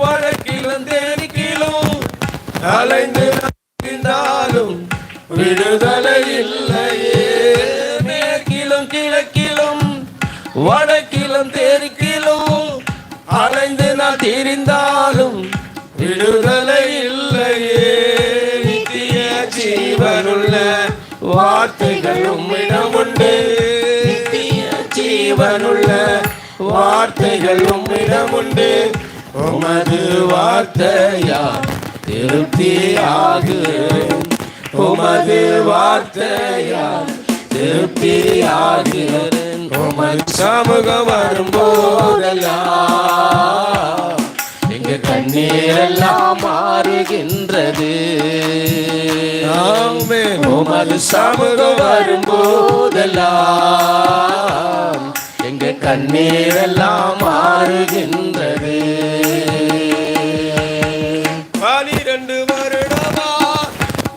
வடக்கிலும் தெற்கிலும் அலைந்து இருந்தாலும் விடுதலை இல்லையே. மேற்கிலும் கிழக்கிலும் வடக்கிலும் தெற்கிலும் அலைந்து நான் திரிந்தாலும் விடுதலை இல்லையே. நித்திய ஜீவனுள்ள வார்த்தைகள் உம்மிடம் உண்டு. நித்திய ஜீவனுள்ள வார்த்தைகள் உம்மிடம் உண்டு. உமது வார்த்தையா திருப்தியாகிறேன். உமது வார்த்தையா திருப்தியாகிறேன். உமது சமூகம் வரும்போதெல்லாம் எங்க கண்ணீரெல்லாம் மாறுகின்றது. உமது சமூகம் வரும்போதெல்லாம் எங்க கண்ணீரெல்லாம் மாறுகின்றது. 12 வருடமா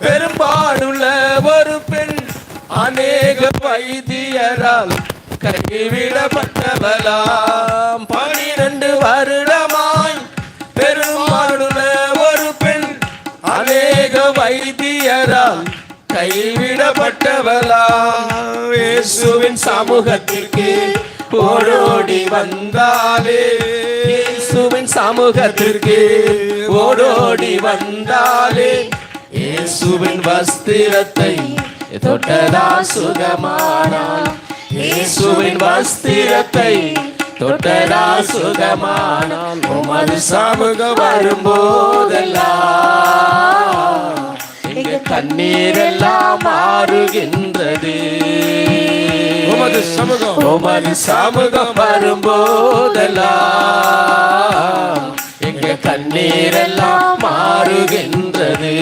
பெரும்பாடுள்ள ஒரு பெண் அநேக வைத்தியரால் கைவிடப்பட்டவளாம். 12 வருடமாய் பெரும்பாடுள்ள ஒரு பெண் அநேக வைத்தியரால் கைவிடப்பட்டவளாம். இயேசுவின் சமூகத்திற்கு ஓடோடி வந்தாலே. இயேசுவின் சமூகத்திற்கு ஓடோடி வந்தாலே. இயேசுவின் வஸ்திரத்தை தொட்டதா சுகமானாள். இயேசுவின் வஸ்திரத்தை தொட்டதா சுகமானாள். உமது சமூகம் வரும்போதெல்லாம் எங்க கண்ணீரெல்லாம் மாறுகின்றது. உமது சமூகம் வரும்போதெல்லாம் எங்க கண்ணீரெல்லாம் மாறுகின்றது.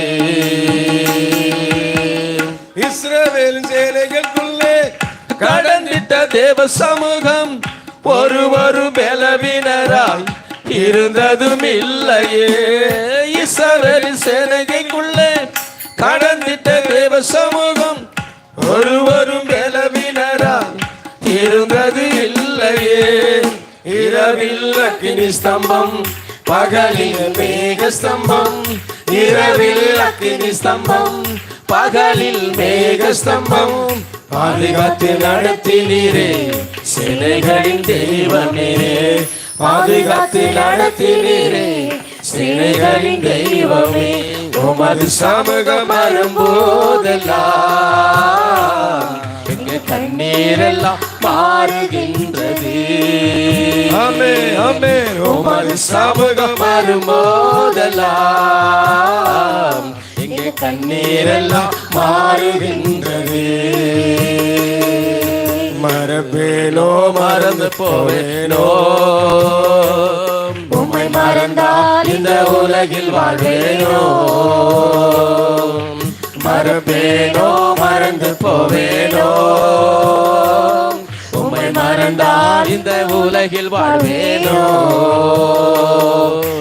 இஸ்ரவேலின் சேனைகளுக்குள்ளே கடந்திட்ட தேவ சமூகம் ஒருவரு பலவீனராய் இருந்ததும் இல்லையே. இஸ்ரவேலின் சேனைகளுக்குள்ளே கடந்திட்ட தேவ சமூகம் ஒருவரும் பலவீனராய் இருந்தது இல்லையே. இரவில் அக்கினி ஸ்தம்பம் பகலில் மேக ஸ்தம்பம். இரவில் அக்கினி ஸ்தம்பம் பகலில் மேக ஸ்தம்பம். பாதுகாத்து நடத்தினீரே சேனைகளின் தெய்வமே. பாதுகாத்து நடத்தினீரே சேனைகளின் தெய்வமே. உமது சமூகம் வரும்போதெல்லாம் எங்க கண்ணீரெல்லாம் மாறுகின்றது. உமது சமூகம் வரும்போதெல்லாம் எங்க கண்ணீரெல்லாம் மாறுகின்றது. மறப்பேனோ மறந்து போவேனோ. உம்மை மறந்தால் இந்த உலகில் வாழ்வேனோ. மறப்பேனோ மறந்து போவேனோ. உம்மை மறந்தால் இந்த உலகில் வாழ்வேனோ.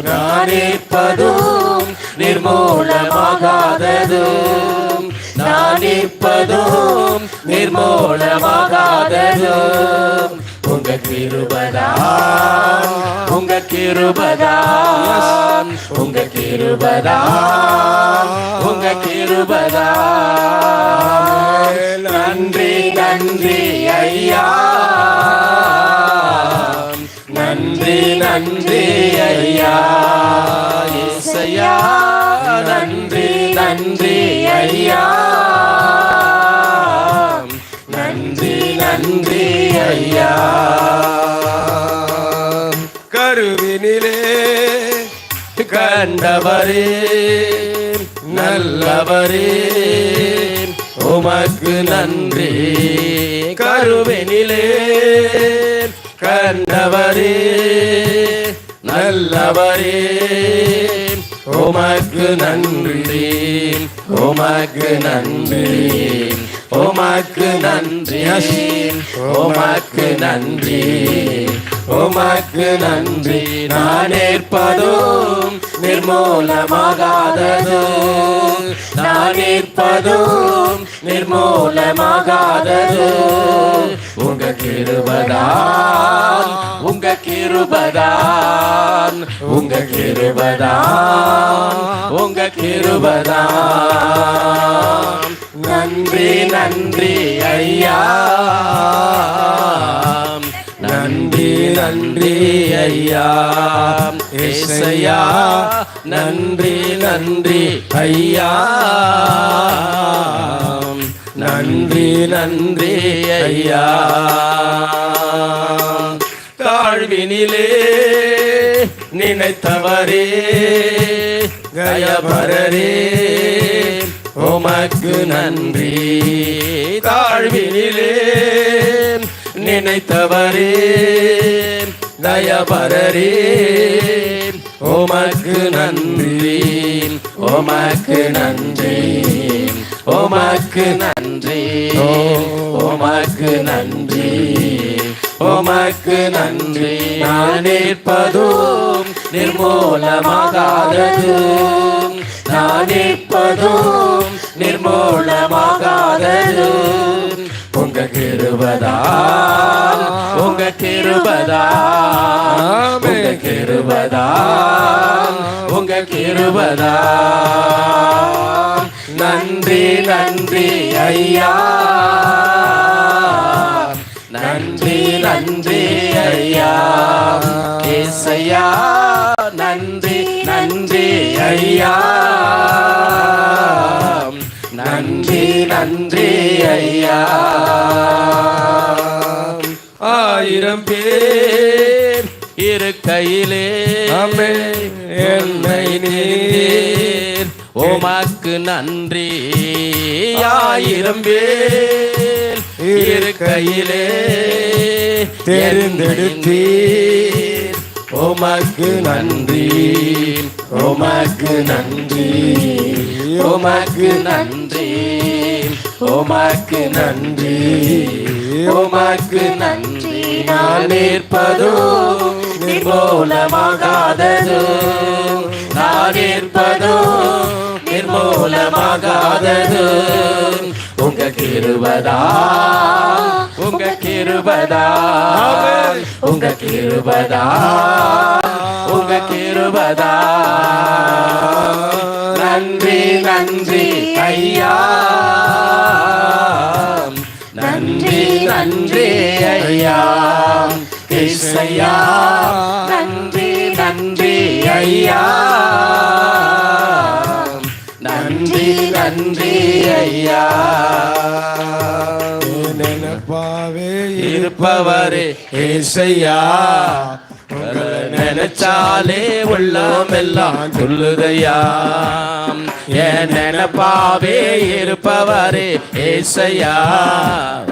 நான் இருப்பதும் நிர்மூலமாகாததும். நான் இருப்பதும் நிர்மூலமாகாததும் உங்க கிருபைதான். உங்க கிருபைதான். உங்க கிருபைதான். உங்க கிருபைதான். நன்றி நன்றி ஐயா. நன்றி நன்றி ஐயா. இயேசையா நன்றி நன்றி ஐயா. நன்றி நன்றி ஐயா. கருவினிலே கண்டவரே நல்லவரே உமக்கு நன்றி. கருவினிலே கண்டவரே நல்லவரே உமக்கு நன்றி. உமக்கு நன்றி. உமக்கு நன்றி. உமக்கு நன்றி. உமக்கு நன்றி. நான் ஏற்பதும் நிர்மூலமாகாததும். நான் ஏற்பதும் நிர்மூலமாகாதது உங்க கிருபைதான், உங்க கிருபைதான், உங்க கிருபைதான், உங்க கிருபைதான். நன்றி நன்றி ஐயா, நன்றி நன்றி ஐயா ஏசையா, நன்றி நன்றி ஐயா, நன்றி நன்றி ஐயா. தாழ்வினிலே நினைத்தவரே கயபரரே உமக்கு நன்றி. தாழ்வினிலே நினைத்தவரே தயபரரே உமக்கு நன்றி, உமக்கு நன்றி, உமக்கு நன்றி, உமக்கு நன்றி, உமக்கு நன்றி. நான் நிற்பதும் நிர்மூலமாகாதது, நான் நிற்பதும் நிர்மூலமாகாதது உங்க கிருபைதான், உங்க கிருபைதான், உங்க கிருபைதான், உங்க கிருபைதான். நன்றி நன்றி ஐயா, நன்றி நன்றி ஐயா ஏசையா, நன்றி நன்றி ஐயா, நன்றி நன்றி ஐயா. 1000 பேர் இருக்கையிலே என்னை நீர் உமக்கு நன்றி. 1000 பேர் இருக்கையிலே தெரிந்தெடுத்தீர் உமக்கு நன்றி, உமக்கு நன்றி, உமக்கு நன்றி, உமக்கு நன்றி, உமக்கு நன்றி. நான் நிற்பதும் நிர்மூலமாகாதது, நான் நிற்பதும் நிர்மூலமாகாதது உங்க கிருபைதான், உங்க கிருபைதான், உங்க கிருபைதான், உங்க கிருபைதான். நன்றி நன்றி ஐயா, நன்றி நன்றி ஐயா ஏசையா, நன்றி நன்றி ஐயா, நன்றி நன்றி ஐயா. நினைப்பாவே இருப்பவரே ஏசையா, நினைச்சாலே உள்ளம் எல்லாம் சொல்லுதையா. என் நினைப்பாவே இருப்பவரே ஏசையா,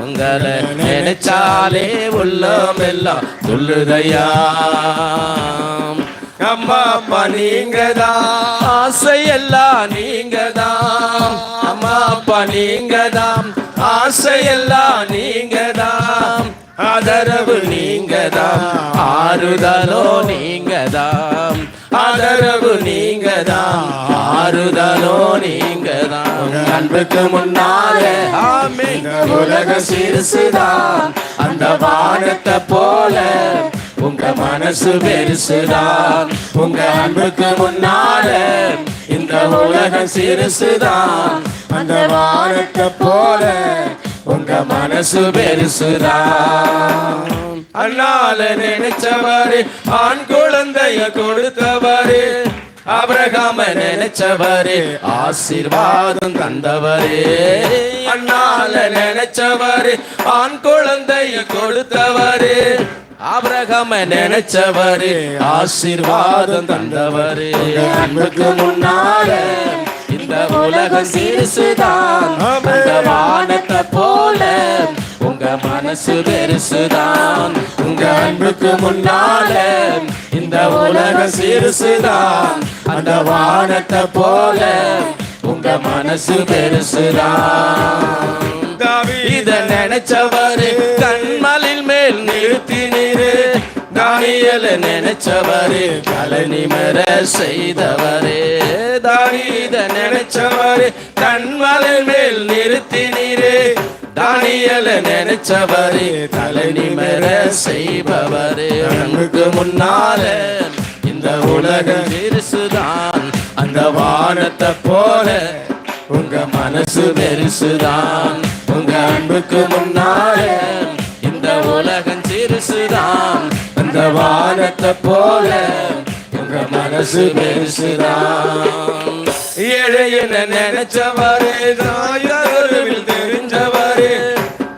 உங்களை நினைச்சாலே உள்ளம் எல்லாம் சொல்லுதையா. அம்மா அப்பா நீங்கதான், ஆசையெல்லாம் நீங்கதான். அம்மா அப்பா நீங்கதான், ஆசையெல்லாம் நீங்கதான். ஆதரவு நீங்கதான், ஆறுதலோ நீங்கதான். ஆதரவு நீங்கதான், ஆறுதலோ நீங்கதான். அன்புக்கு முன்னாலே ஆமென். உலக சிறுசுதான், அந்த வானத்தை போல உங்க மனசு பெருசுதான். உங்க அன்புக்கு முன்னால இந்த உலகம் சிறுசுதான், அந்த வானத்தை போல உங்க மனசு பெருசுதான். அண்ணால நினைச்சவரு ஆண் குழந்தைய கொடுத்தவரு, ஆபிரகாம நினைச்சவரு ஆசீர்வாதம் தந்தவரே. அண்ணால நினைச்சவரு ஆண் குழந்தைய கொடுத்தவரு, ஆபிரகாம நினைச்சவரு ஆசீர்வாதம் தந்தவரு. அன்புக்கு முன்னால இந்த உலகம் சிறுசுதான், அந்த வானத்தை போல உங்க மனசு பெருசுதான். உங்க அன்புக்கு முன்னால இந்த உலகம் சிறுசுதான், அந்த வானத்தை போல உங்க மனசு பெருசுதான். இத நினைச்சவரு கண்மலின் மேல் நிறுத்தினீரு, தானியேலை நினைச்சவரே தலை நிமிர செய்தவரே தாவீதை நினைச்சவரே கண்மலை மேல் நிறுத்தினீரே தானியேலை நினைச்சவரே தலை நிமிர செய்பவரே அன்புக்கு முன்னால இந்த உலகம் பெருசுதான் அந்த வானத்தை போல உங்க மனசு பெருசுதான் உங்க அன்புக்கு முன்னால இந்த உலகம் சிறுசுதான் அந்த வானத்தை போல உங்க மனசு பெருசுதான் ஏழையன நினைச்சவரே தாயில் தெரிஞ்சவரே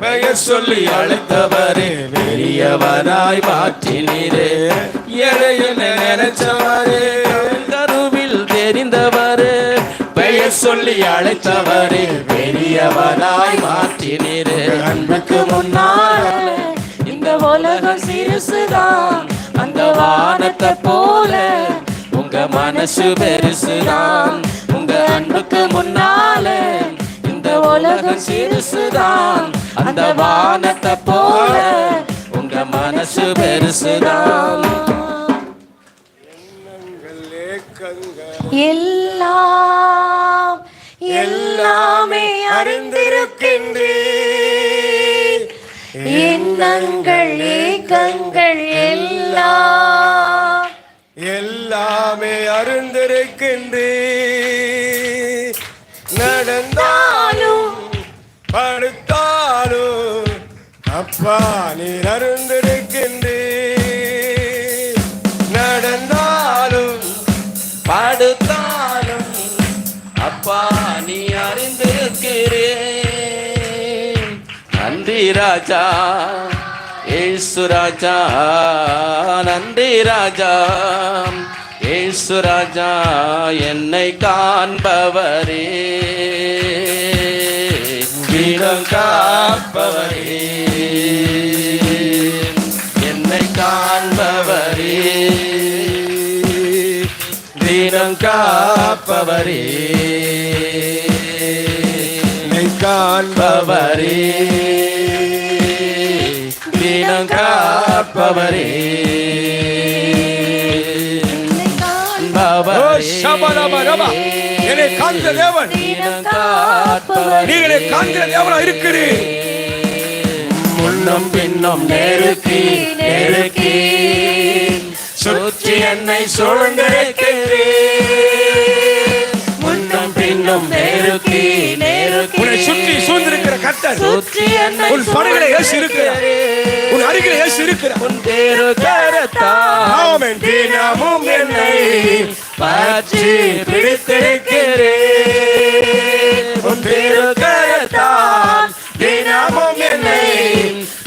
பெயர் சொல்லி அழைத்தவரே பெரியவராய் மாற்றினீரே ஏழையன நினைச்சவரே கருவில் தெரிந்தவரே பெயர் சொல்லி அழைத்தவரே பெரியவராய் மாற்றினீரே அன்புக்கு முன்னால இந்த உலகம் சிறுசுதான் அந்த வானத்தை போல உங்க மனசு பெருசுதான் உங்க அன்புக்கு முன்னால இந்த உலகம் சிறுசுதான் அந்த வானத்தை போல உங்க மனசு பெருசுதான் எல்லாம் எல்லாமே அறிந்திருக்கின்றேன் எண்ணங்கள் ஏக்கங்கள் எல்லாம் எல்லாமே அறிந்திருக்கின்றேன் நடந்தாலும் படுத்தாலும் அப்பா நீ அறிந்திருக்கின்றேன் நடந்தாலும் படுத்தாலும் அப்பா நீ அறிந்திருக்கிறேன் நன்றி ராஜா ஏசு ராஜா நன்றி ராஜா ஏசு ராஜா என்னை காண்பவரே வீரம் காப்பவரே என்னை காண்பவரே வீரம் காப்பவரே காண்பவரே வீரம் காப்பவரே என்னை காண்கிற தேவன் நீங்களே காண்கிற தேவனா இருக்கிறீர் முன்னும் பின்னும் நெருக்கி நெருக்கி சுற்றி என்னை சூழ்ந்திருக்கிறேன் முன்னும் பின்னும் நெருக்கி நெருக்கி உன்னை சுற்றி சூழ்ந்திருக்கிற கர்த்தர் உன் படுகளை ஏசு இருக்கிறார் உன் அருகில் ஏசு இருக்கிறார் உன் தேரு கரத்தால் ஆமென் தினமும் என்னை பற்றி பிடித்திருக்கிறேன் உன் தேரு கரத்தால் தினமும் என்னை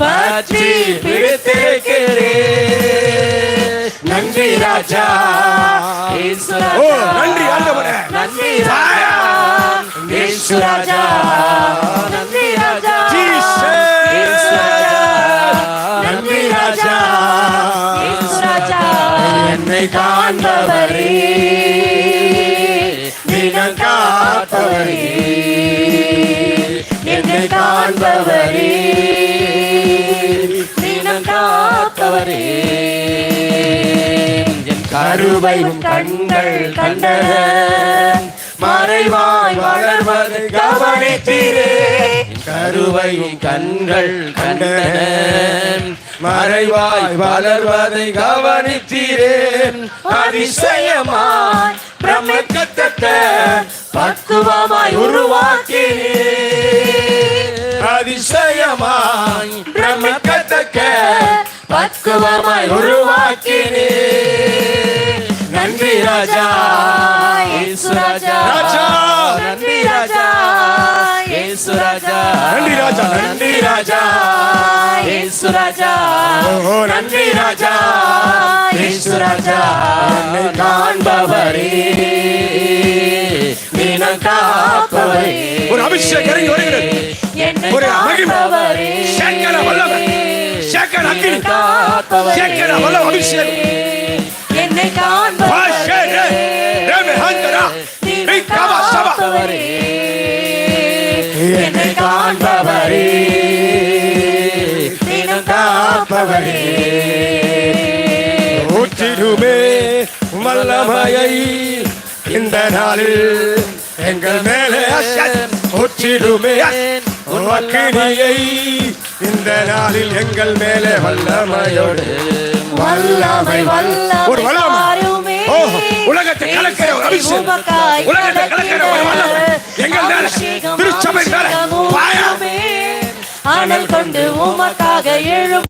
பற்றி பிடித்திருக்கிறேன் நன்றி ராஜா இயேசு ராஜா ஓ நன்றி ஆண்டவரே நன்றி ராஜா இயேசு ராஜா நன்றி ராஜா இயேசு ராஜா நன்றி ராஜா இயேசு ராஜா என்னை காண்பவரே தினம் காப்பவரே என்னை காண்பவரே தினம் காப்பவரே என் கருவையும் கண்கள் கண்டன மறைவாய் வளர்வது கவனித்தீரே கருவையும் கண்கள் கண்டன மறைவாய் வளர்வதை கவனித்தீரே அதிசயமாய் பிரமிக்கத்தக்க பக்குவமாய் உருவாக்கினீரே அதிசயமாய் பிரமிக்கத்தக்க பக்குவமாய் உருவாக்கினீரே நன்றி ராஜா இயேசு ராஜா நன்றி ராஜா இயேசு ராஜா நன்றி ராஜா நன்றி ராஜா இயேசு ராஜா நன்றி ராஜா இயேசு ராஜா என்னை காண்பவரே தினம் காப்பவரே ஒரு அபிஷேகம் இறங்கி வருகிறது ஒரு மகிமை சேக்கர வல்லமை சேக்கர அக்கினி சேக்கர வல்லமை அபிஷேகம் என்னை காண்பவரே ரேமே ஹந்தரா இக்கவா சபா என்னை காண்பவரே தினம் காப்பவரே ஊற்றிடுமே வல்லமையை இந்த நாளில் எங்கள் மேலே ஊற்றிடுமே அக்கினியை இந்த நாளில் எங்கள் மேலே வல்லமையோடு வல்லமை ஒரு வல்லமை வல்லமை. தாருமே. உலகத்தை கலக்கிற ஒரு அபிஷேகம். உமக்காய் உலகத்தை கலக்கிற ஒரு வல்லமை. எங்கள் மேல, அபிஷேகம், திருச்சபை மேல, அபிஷேகம் பாயா. ஊற்றுமே. அனல் கொண்டு உமக்காக எழும்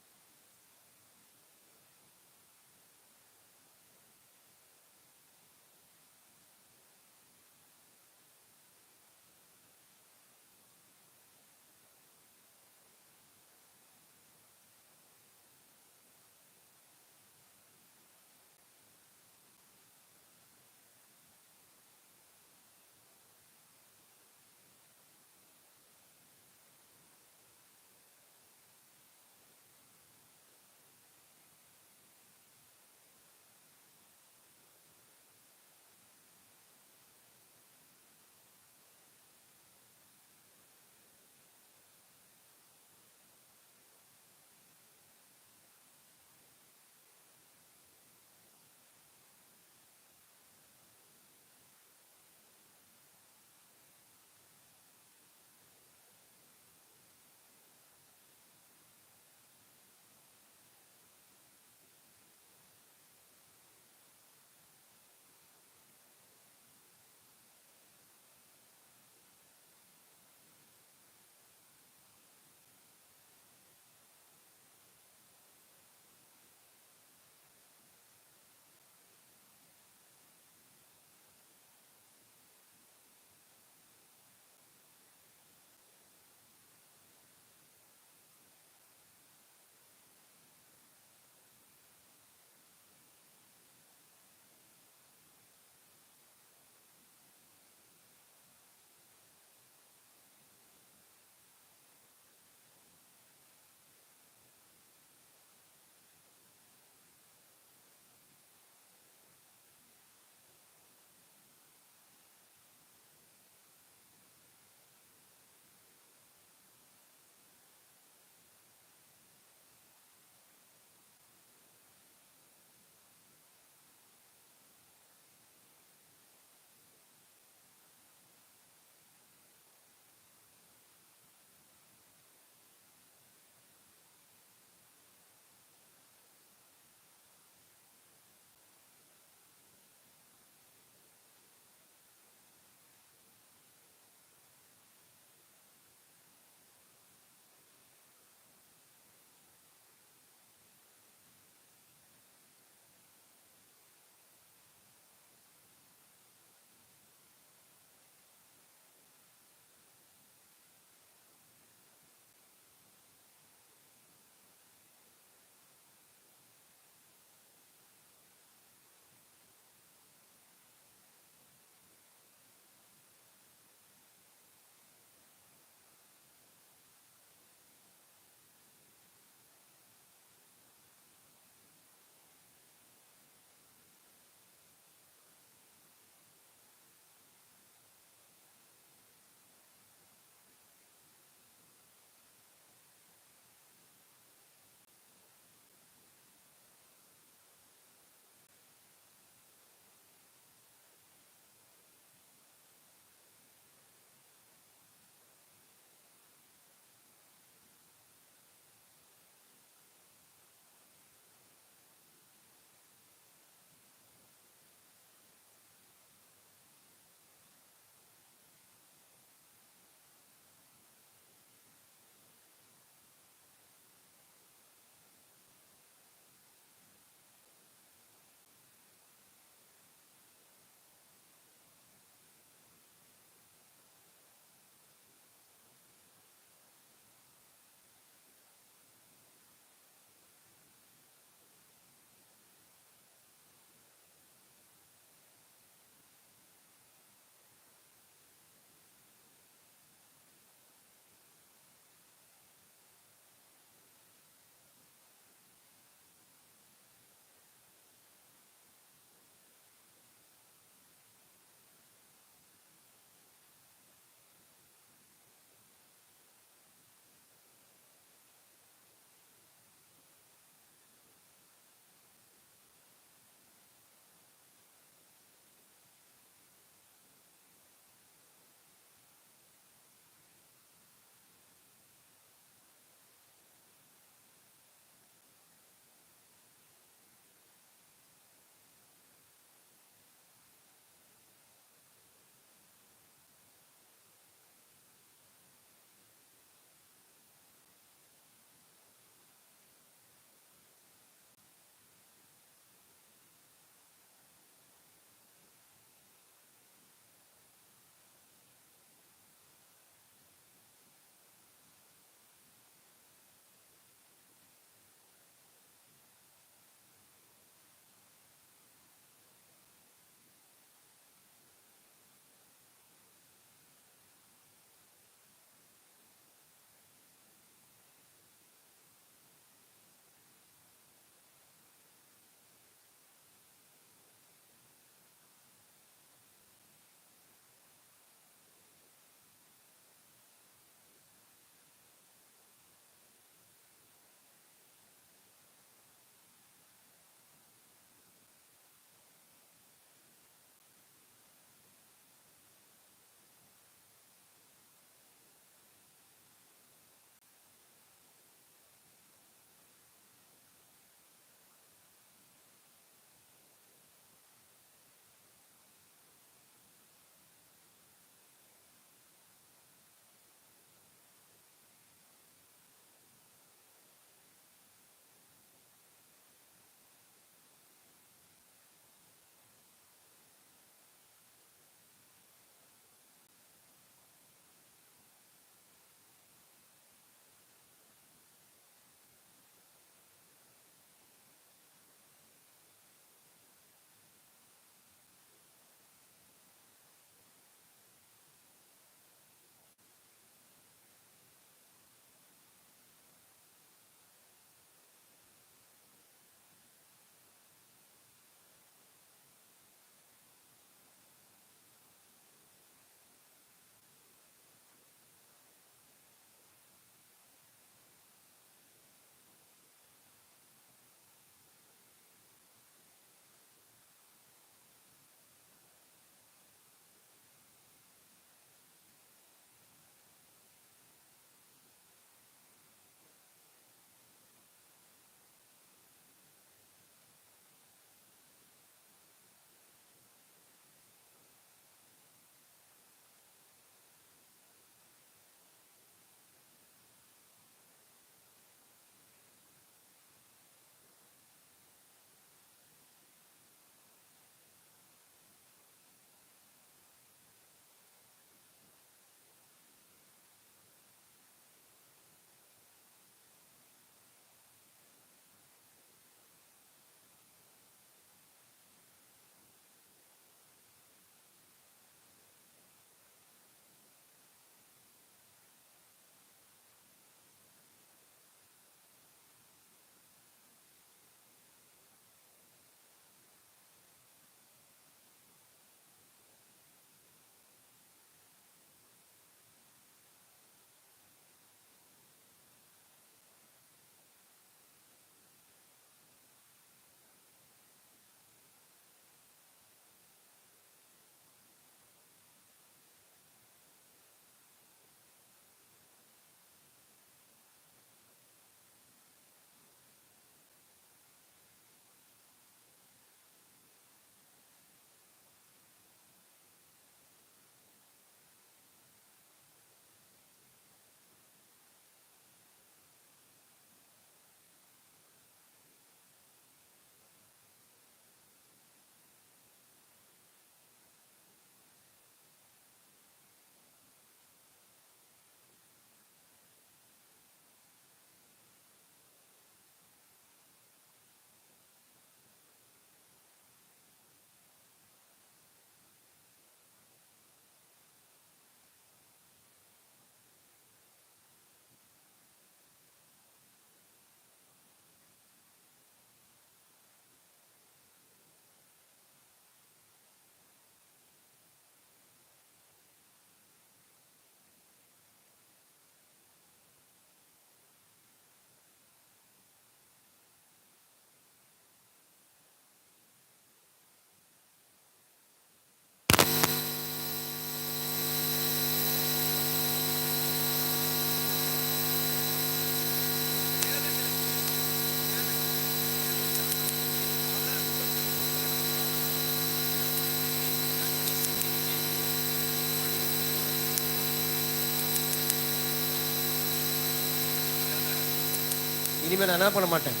இனிமேல் நான் என்ன பண்ண மாட்டேன்.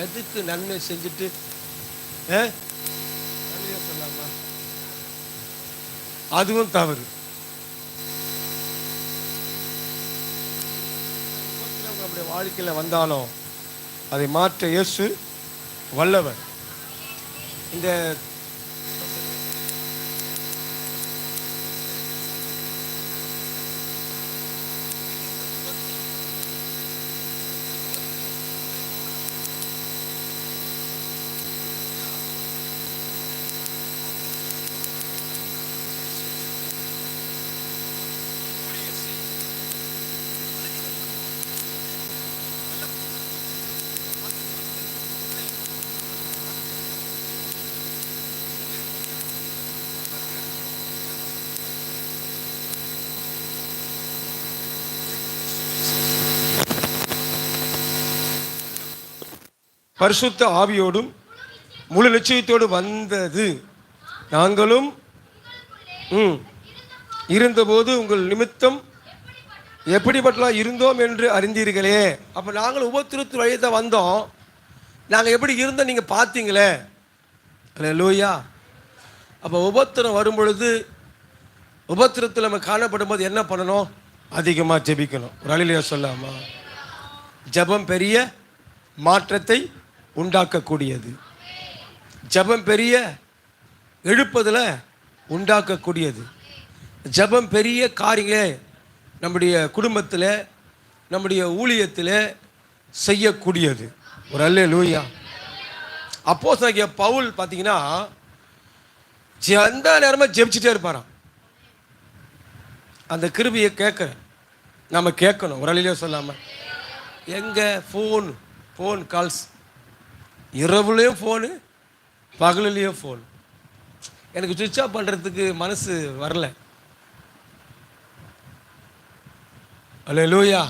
எதுக்கு நன்மை செஞ்சுட்டு நன்மையை சொல்லாமா? அதுவும் தவறு. நம்முடைய வாழ்க்கையில் வந்தாலும் அதை மாற்ற இயேசு வல்லவர். இந்த பரிசுத்த ஆவியோடும் முழு நிச்சயத்தோடு வந்தது. நாங்களும் இருந்தபோது உங்கள் நிமித்தம் எப்படிப்பட்டலாம் இருந்தோம் என்று அறிந்தீர்களே. அப்போ நாங்கள் உபத்திரத்து வழியை தான் வந்தோம். நாங்கள் எப்படி இருந்தோம் நீங்கள் பார்த்தீங்களே. அல்லேலூயா. அப்போ உபத்திரம் வரும் பொழுது, உபத்திரத்தில் நம்ம காணப்படும் போது என்ன பண்ணணும்? அதிகமாக ஜெபிக்கணும். ஒரு அழிலையா சொல்லாமா? ஜெபம் பெரிய மாற்றத்தை உண்டாக்கக்கூடியது. ஜெபம் பெரிய எழுப்புதலை உண்டாக்கக்கூடியது. ஜெபம் பெரிய காரியங்களே நம்முடைய குடும்பத்தில், நம்முடைய ஊழியத்தில் செய்யக்கூடியது. ஒரு அல்லேலூயா. அப்போஸ்தலனாகிய பவுல் பார்த்தீங்கன்னா எந்த நேரமும் ஜெபிச்சுட்டே இருப்பாராம். அந்த கிருபையை நம்ம கேட்கணும். ஒரு அல்லேலூயா சொல்லாமல் எங்கே ஃபோன் கால்ஸ், இரவுலேயும் ஃபோனு, பகலுலேயும் ஃபோன். எனக்கு சுவிட்ச் ஆஃப் பண்ணுறதுக்கு மனசு வரல. அல்லேலூயா.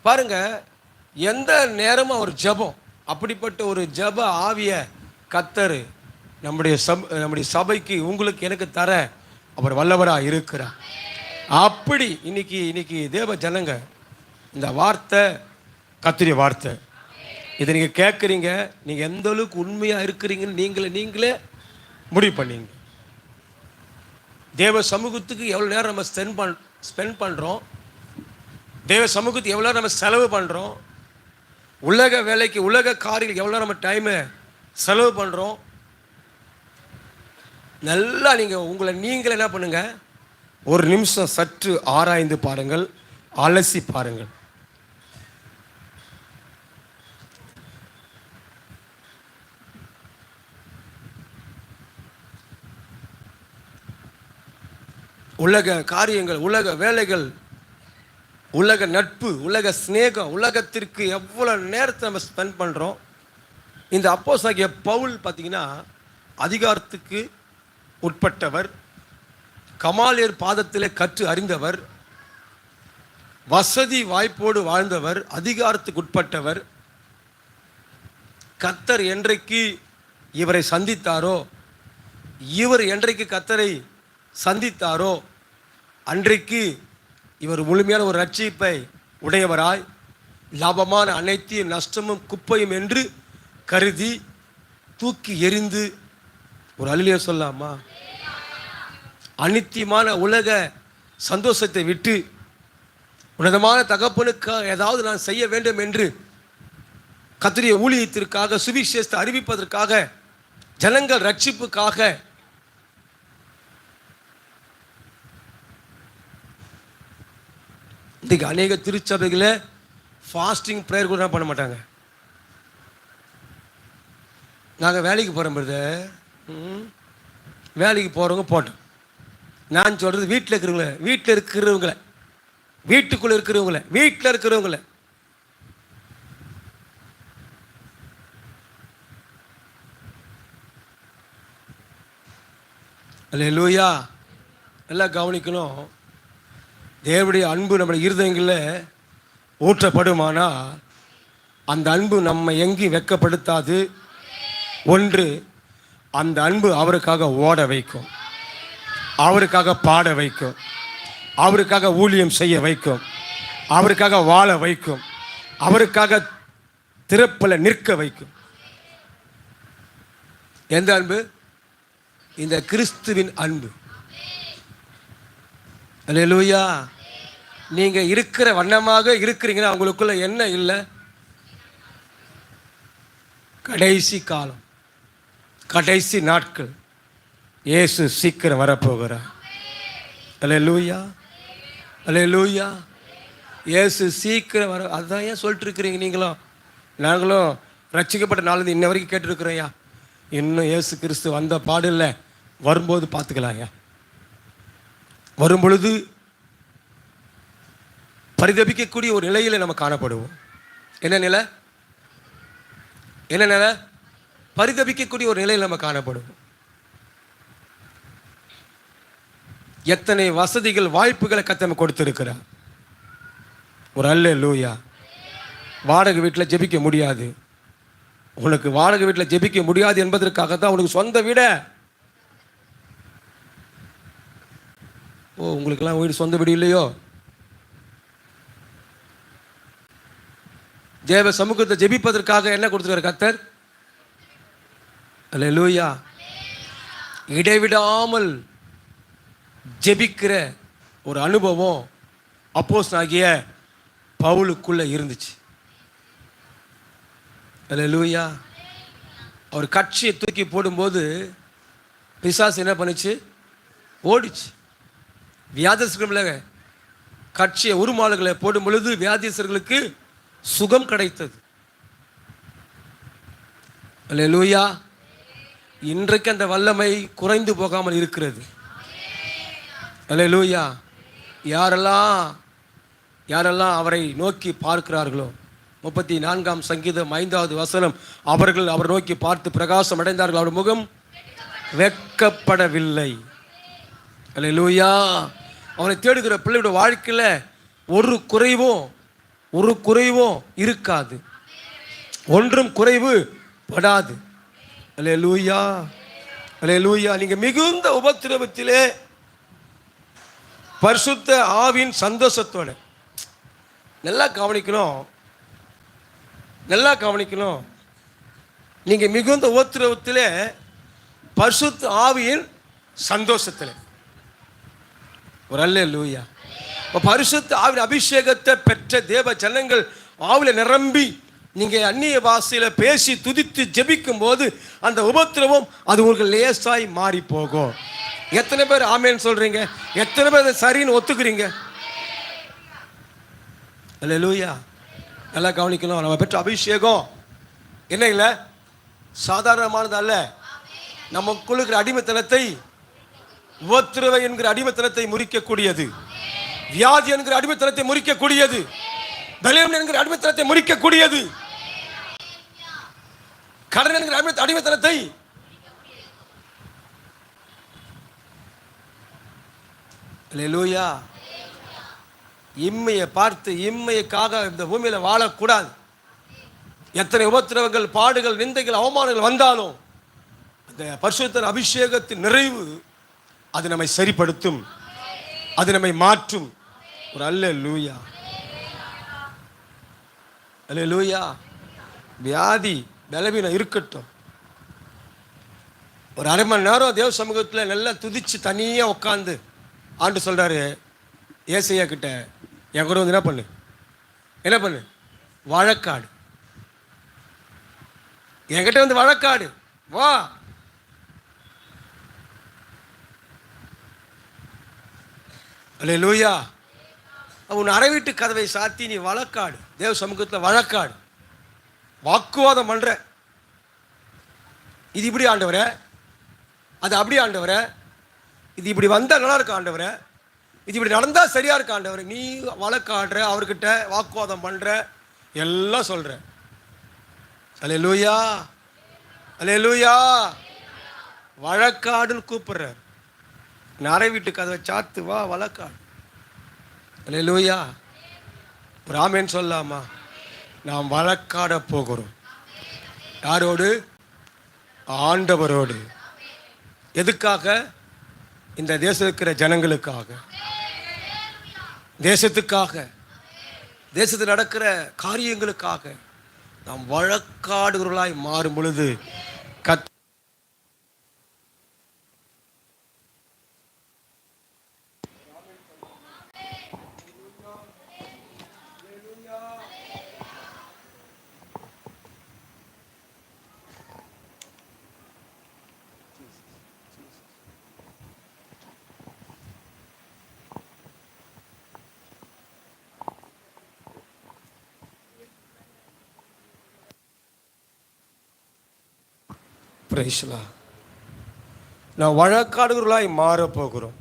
பாருங்க, எந்த நேரமும் ஒரு ஜெபம். அப்படிப்பட்ட ஒரு ஜெப ஆவிய கர்த்தர் நம்முடைய சபைக்கு, உங்களுக்கு, எனக்கு தர அவர் வல்லவராக இருக்கிறார். அப்படி இன்னைக்கு தேவ ஜனங்க, இந்த வார்த்தை கர்த்தருடைய வார்த்தை. இதை நீங்கள் கேட்குறீங்க. நீங்கள் எந்த அளவுக்கு உண்மையாக இருக்கிறீங்கன்னு நீங்களே முடிவு பண்ணீங்க. தேவ சமூகத்துக்கு எவ்வளோ நேரம் நம்ம ஸ்பெண்ட் பண்ணுறோம், தேவ சமூகத்துக்கு எவ்வளோ நம்ம செலவு பண்ணுறோம், உலக வேலைக்கு, உலக காரியங்களுக்கு எவ்வளோ நம்ம டைமை செலவு பண்ணுறோம். நல்லா நீங்களே என்ன பண்ணுங்க, ஒரு நிமிஷம் சற்று ஆராய்ந்து பாருங்கள், அலசி பாருங்கள். உலக காரியங்கள், உலக வேலைகள், உலக நட்பு, உலக சிநேகம், உலகத்திற்கு எவ்வளோ நேரத்தை நம்ம ஸ்பெண்ட் பண்ணுறோம். இந்த அப்போஸ்தலனாகிய பவுல் பார்த்தீங்கன்னா அதிகாரத்துக்கு உட்பட்டவர், கமாலியர் பாதத்திலே கற்று அறிந்தவர், வசதி வாய்ப்போடு வாழ்ந்தவர், அதிகாரத்துக்கு உட்பட்டவர். கர்த்தர் என்றைக்கு இவரை சந்தித்தாரோ, இவர் என்றைக்கு கர்த்தரை சந்தித்தாரோ அன்றைக்கு இவர் முழுமையான ஒரு ரட்சிப்பை உடையவராய், லாபமான அனைத்தையும் நஷ்டமும் குப்பையும் என்று கருதி தூக்கி எறிந்து, ஒரு அல்லேலூயா சொல்லாமா, அனித்தியமான உலக சந்தோஷத்தை விட்டு உன்னதமான தகப்பனுக்கு ஏதாவது நான் செய்ய வேண்டும் என்று கர்த்தருடைய ஊழியத்திற்காக, சுவிசேஷத்தை அறிவிப்பதற்காக, ஜனங்கள் ரட்சிப்புக்காக இன்றைக்கு அநேக திருச்சபைகளை ஃபாஸ்டிங் ப்ரேயர் கூட பண்ண மாட்டாங்க. நாங்கள் வேலைக்கு போகிறோம் பிரதர், வேலைக்கு போகிறவங்க போட்டோம். நான் சொல்கிறது வீட்டில் இருக்கிறவங்கள வீட்டுக்குள்ளே இருக்கிறவங்கள அல்லேலூயா. எல்லாம் கவனிக்கணும். தேவனுடைய அன்பு நம்முடைய இருதயங்களில் ஊற்றப்படுமானா அந்த அன்பு நம்ம எங்கேயும் வெட்கப்படுத்தாது. ஒன்று, அந்த அன்பு அவருக்காக ஓட வைக்கும், அவருக்காக பாட வைக்கும், அவருக்காக ஊழியம் செய்ய வைக்கும். அவருக்காக வாழ வைக்கும், அவருக்காக திறப்பில் நிற்க வைக்கும். எந்த அன்பு? இந்த கிறிஸ்துவின் அன்பு. அல்லேலூயா. நீங்க இருக்கிற வண்ணமாக இருக்கிறீங்கன்னா உங்களுக்குள்ள என்ன இல்லை? கடைசி காலம், கடைசி நாட்கள், இயேசு சீக்கிரம் வரப்போகிறார். அல்லேலூயா, அல்லேலூயா. இயேசு சீக்கிரம் வர. அதுதான் ஏன் சொல்லிட்டு இருக்கிறீங்க நீங்களும் நாங்களும் ரட்சிக்கப்பட்ட நாள் இன்ன வரைக்கும் கேட்டுருக்குறோம்யா. இன்னும் இயேசு கிறிஸ்து வந்த பாடு இல்லை, வரும்போது பார்த்துக்கலாம்யா. வரும் பொழுது பரிதபிக்கக்கூடிய ஒரு நிலையில் நம்ம காணப்படுவோம். என்ன நிலை? என்ன நிலை? பரிதபிக்கக்கூடிய ஒரு நிலையில் நம்ம காணப்படுவோம். எத்தனை வசதிகள் வாய்ப்புகளை கர்த்தர் கொடுத்திருக்கிறார். ஒரு அல்லேலூயா. வாடகை வீட்டில் ஜெபிக்க முடியாது. உனக்கு வாடகை வீட்டில் ஜெபிக்க முடியாது என்பதற்காக தான் உனக்கு சொந்த வீட. ஓ, உங்களுக்கெல்லாம் வீடு சொந்த வீடு இல்லையோ? தேவ சமூகத்தை ஜெபிப்பதற்காக என்ன கொடுத்துருக்கார் கர்த்தர்? அல்லேலூயா. இடைவிடாமல் ஜெபிக்கிற ஒரு அனுபவம் அப்போஸ்தலனாகிய பவுலுக்குள்ள இருந்துச்சு. அல்லேலூயா. அவர் கட்சியை தூக்கி போடும்போது பிசாசு என்ன பண்ணுச்சு? ஓடிச்சு. வியாதிஸ்தர்களை கட்சியை உருமாளுகளை போடும் பொழுது வியாதிஸ்தர்களுக்கு சுகம் கிடைத்தது. அல்லேலூயா. இன்றைக்கு அந்த வல்லமை குறைந்து போகாமல் இருக்கிறது. அல்லேலூயா. யாரெல்லாம் அவரை நோக்கி பார்க்கிறார்களோ, 34ஆம் சங்கீதம் 5வது வசனம், அவர்கள் அவர் நோக்கி பார்த்து பிரகாசம் அடைந்தார்கள், அவர் முகம் வெட்கப்படவில்லை. அல்லேலூயா. அவனை தேடுகிற பிள்ளையோட வாழ்க்கையில் ஒரு குறைவும் இருக்காது, ஒன்றும் குறைவு படாது. அல்லேலூயா, அல்லேலூயா. நீங்க மிகுந்த உபத்திரவத்திலே பரிசுத்த ஆவியின் சந்தோஷத்தோட நல்லா கவனிக்கணும். நீங்க மிகுந்த உபத்திரவத்திலே பரிசுத்த ஆவியின் சந்தோஷத்தில். ஒரு அல்லேலூயா. பரிசுத்த ஆவியின் அபிஷேகத்தை பெற்ற தேவ ஜனங்கள் ஆவில நிரம்பி நீங்க அந்நிய பாஷையில பேசி துதித்து ஜெபிக்கும் போது அந்த உபத்திரவம் அது உங்களுக்கு லேசாய் மாறி போகும். எத்தனை பேர் ஆமேன்னு சொல்றீங்க? எத்தனை பேர் சரின்னு ஒத்துக்கிறீங்க? அல்லேலூயா. நல்லா கவனிக்கணும். நம்ம பெற்ற அபிஷேகம் என்ன இல்லை, சாதாரணமானது அல்ல. நமக்குள்ள இருக்கிற அடிமைத்தனத்தை, உபத்திரவ என்கிற அடிமைத்தனத்தை முறிக்கக்கூடியது, வியாதி என்கிற அடிமைத்தனத்தை முறிக்கக்கூடியது, பலவீனம் என்கிற அடிமைத்தனத்தை முறிக்கக்கூடியது, கடன் என்கிற அடிமைத்தனத்தை அல்லேலூயா. இம்மையை பார்த்து இம்மைக்காக இந்த பூமியில வாழக்கூடாது. எத்தனை உபத்திரவங்கள், பாடுகள், நிந்தைகள், அவமானங்கள் வந்தாலும் அந்த பரிசுத்த அபிஷேகத்தின் நிறைவு அது நம்மை சரிப்படுத்தும், அது நம்மை மாற்றும். ஒரு அல்லேலூயா, அல்லேலூயா. வியாதி பலவீனம் இருக்கட்டும், ஒரு அரை மணி நேரம் தேவ சமூகத்தில் நல்லா துதிச்சு தனியாக உட்காந்து ஆண்டு சொல்றாரு ஏசையா கிட்ட, என் கூட வந்து என்ன பண்ணு வழக்காடு, என்கிட்ட வந்து வழக்காடு வா. அல்லேலூயா. உன் அறை வீட்டு கதவை சாத்தி நீ வழக்காடு, தேவ சமூகத்தில் வழக்காடு, வாக்குவாதம் பண்ற. இது இப்படி ஆண்டவரே, அது அப்படி ஆண்டவரே, இது இப்படி வந்தா நல்லா இருக்கு ஆண்டவரே, இது இப்படி நடந்தா சரியா இருக்கு ஆண்டவரே. நீ வழக்காடுற, அவர்கிட்ட வாக்குவாதம் பண்ற, எல்லாம் சொல்ற. அல்லேலூயா, அல்லேலூயா. வழக்காடுன்னு கூப்பிடுற. அறை வீட்டு கதவை சாத்து வா வழக்காடு. அல்லேலூயா. ராமேன்னு சொல்லாமா? நாம் வழக்காட போகிறோம். யாரோடு? ஆண்டவரோடு. எதுக்காக? இந்த தேசம் இருக்கிற ஜனங்களுக்காக, தேசத்துக்காக, தேசத்தில் நடக்கிற காரியங்களுக்காக நாம் வழக்காடுகிறவர்களாய் மாறும் பொழுது நான் வழக்காடுகிறவர்களாய் மாறப்போகிறோம்.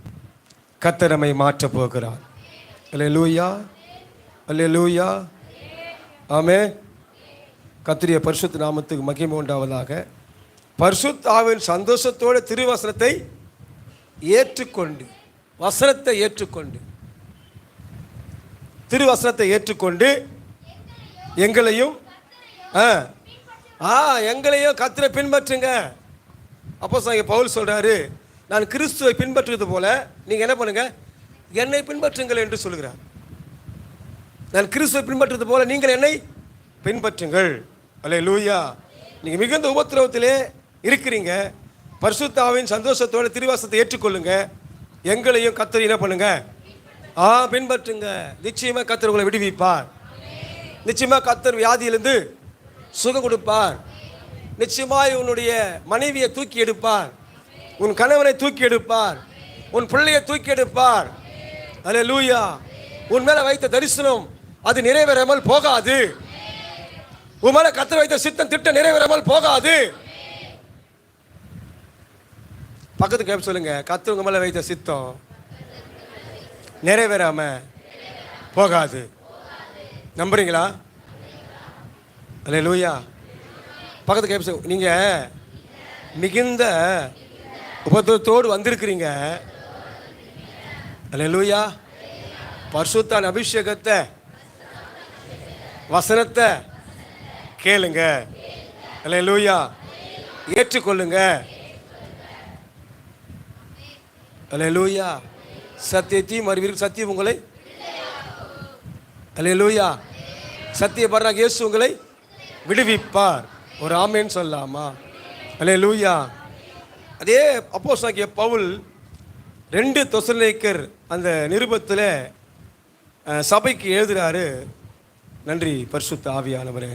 கர்த்தர் நம்மை மாற்றப் போகிறார். அல்லேலூயா, அல்லேலூயா, ஆமென். கர்த்தருடைய பரிசுத்த நாமத்துக்கு மகிமை உண்டாவதாக. பரிசுத்த ஆவியின் சந்தோஷத்தோடு திருவசனத்தை ஏற்றுக்கொண்டு, வசனத்தை ஏற்றுக்கொண்டு, திருவசனத்தை ஏற்றுக்கொண்டு எங்களையும் எங்களையும் கர்த்தரை பின்பற்றுங்க. அப்போஸ்தலனாகிய பவுல் சொல்றாரு, நான் கிறிஸ்துவை பின்பற்றுவது போல நீங்க என்ன பண்ணுங்க, என்னை பின்பற்றுங்கள் என்று சொல்கிறார். நான் கிறிஸ்துவை பின்பற்றுவது போல நீங்கள் என்னை பின்பற்றுங்கள். அல்லேலூயா. நீங்க மிகுந்த உபத்திரவத்திலே இருக்கிறீங்க. பரிசுத்த ஆவியின் சந்தோஷத்தோட திருவசனத்தை ஏற்றுக்கொள்ளுங்க. எங்களையும் கர்த்தர் என்ன பண்ணுங்க, பின்பற்றுங்க. நிச்சயமா கர்த்தர் உங்களை விடுவிப்பார். நிச்சயமா கர்த்தர் வியாதியிலிருந்து சுகம் கொடுப்பார். நிச்சயமாய் உன்னுடைய மனைவியை தூக்கி எடுப்பார். உன் கணவனை தூக்கி எடுப்பார். உன் பிள்ளையை தூக்கி எடுப்பார். அல்லேலூயா. உன் மேல வைத்த தரிசனம் அது நிறைவேறாமல் போகாது. உன் மேல கர்த்தர் வைத்த சித்தம் திட்டம் நிறைவேறாமல் போகாது. பக்கத்து கேப் சொல்லுங்க, கர்த்தர் உங்க மேல வைத்த சித்தம் நிறைவேறாம போகாது. நம்புறீங்களா? அல்லேலூயா. பக்கத்து கேப் நீங்க மிகுந்த உபத்திரத்தோடு வந்திருக்கிறீங்க. அல்லேலூயா. பரிசுத்த அபிஷேகத்தை வசனத்தை கேளுங்க. அல்லேலூயா. ஏற்றுக்கொள்ளுங்க. அல்லேலூயா. சத்தியத்தையும் அறிவீர்கள், சத்தியம் உங்களை அல்லேலூயா சத்தியபரனாகிய இயேசு உங்களை விடுவிப்பார். ஒரு ஆமென் சொல்லலாமா? அல்லேலூயா. அதே அப்போஸ்தலனாகிய பவுல் 2 தெசலோனிக்கர் அந்த நிருபத்தில் சபைக்கு எழுதுகிறாரு. நன்றி பரிசுத்த ஆவியானவரே.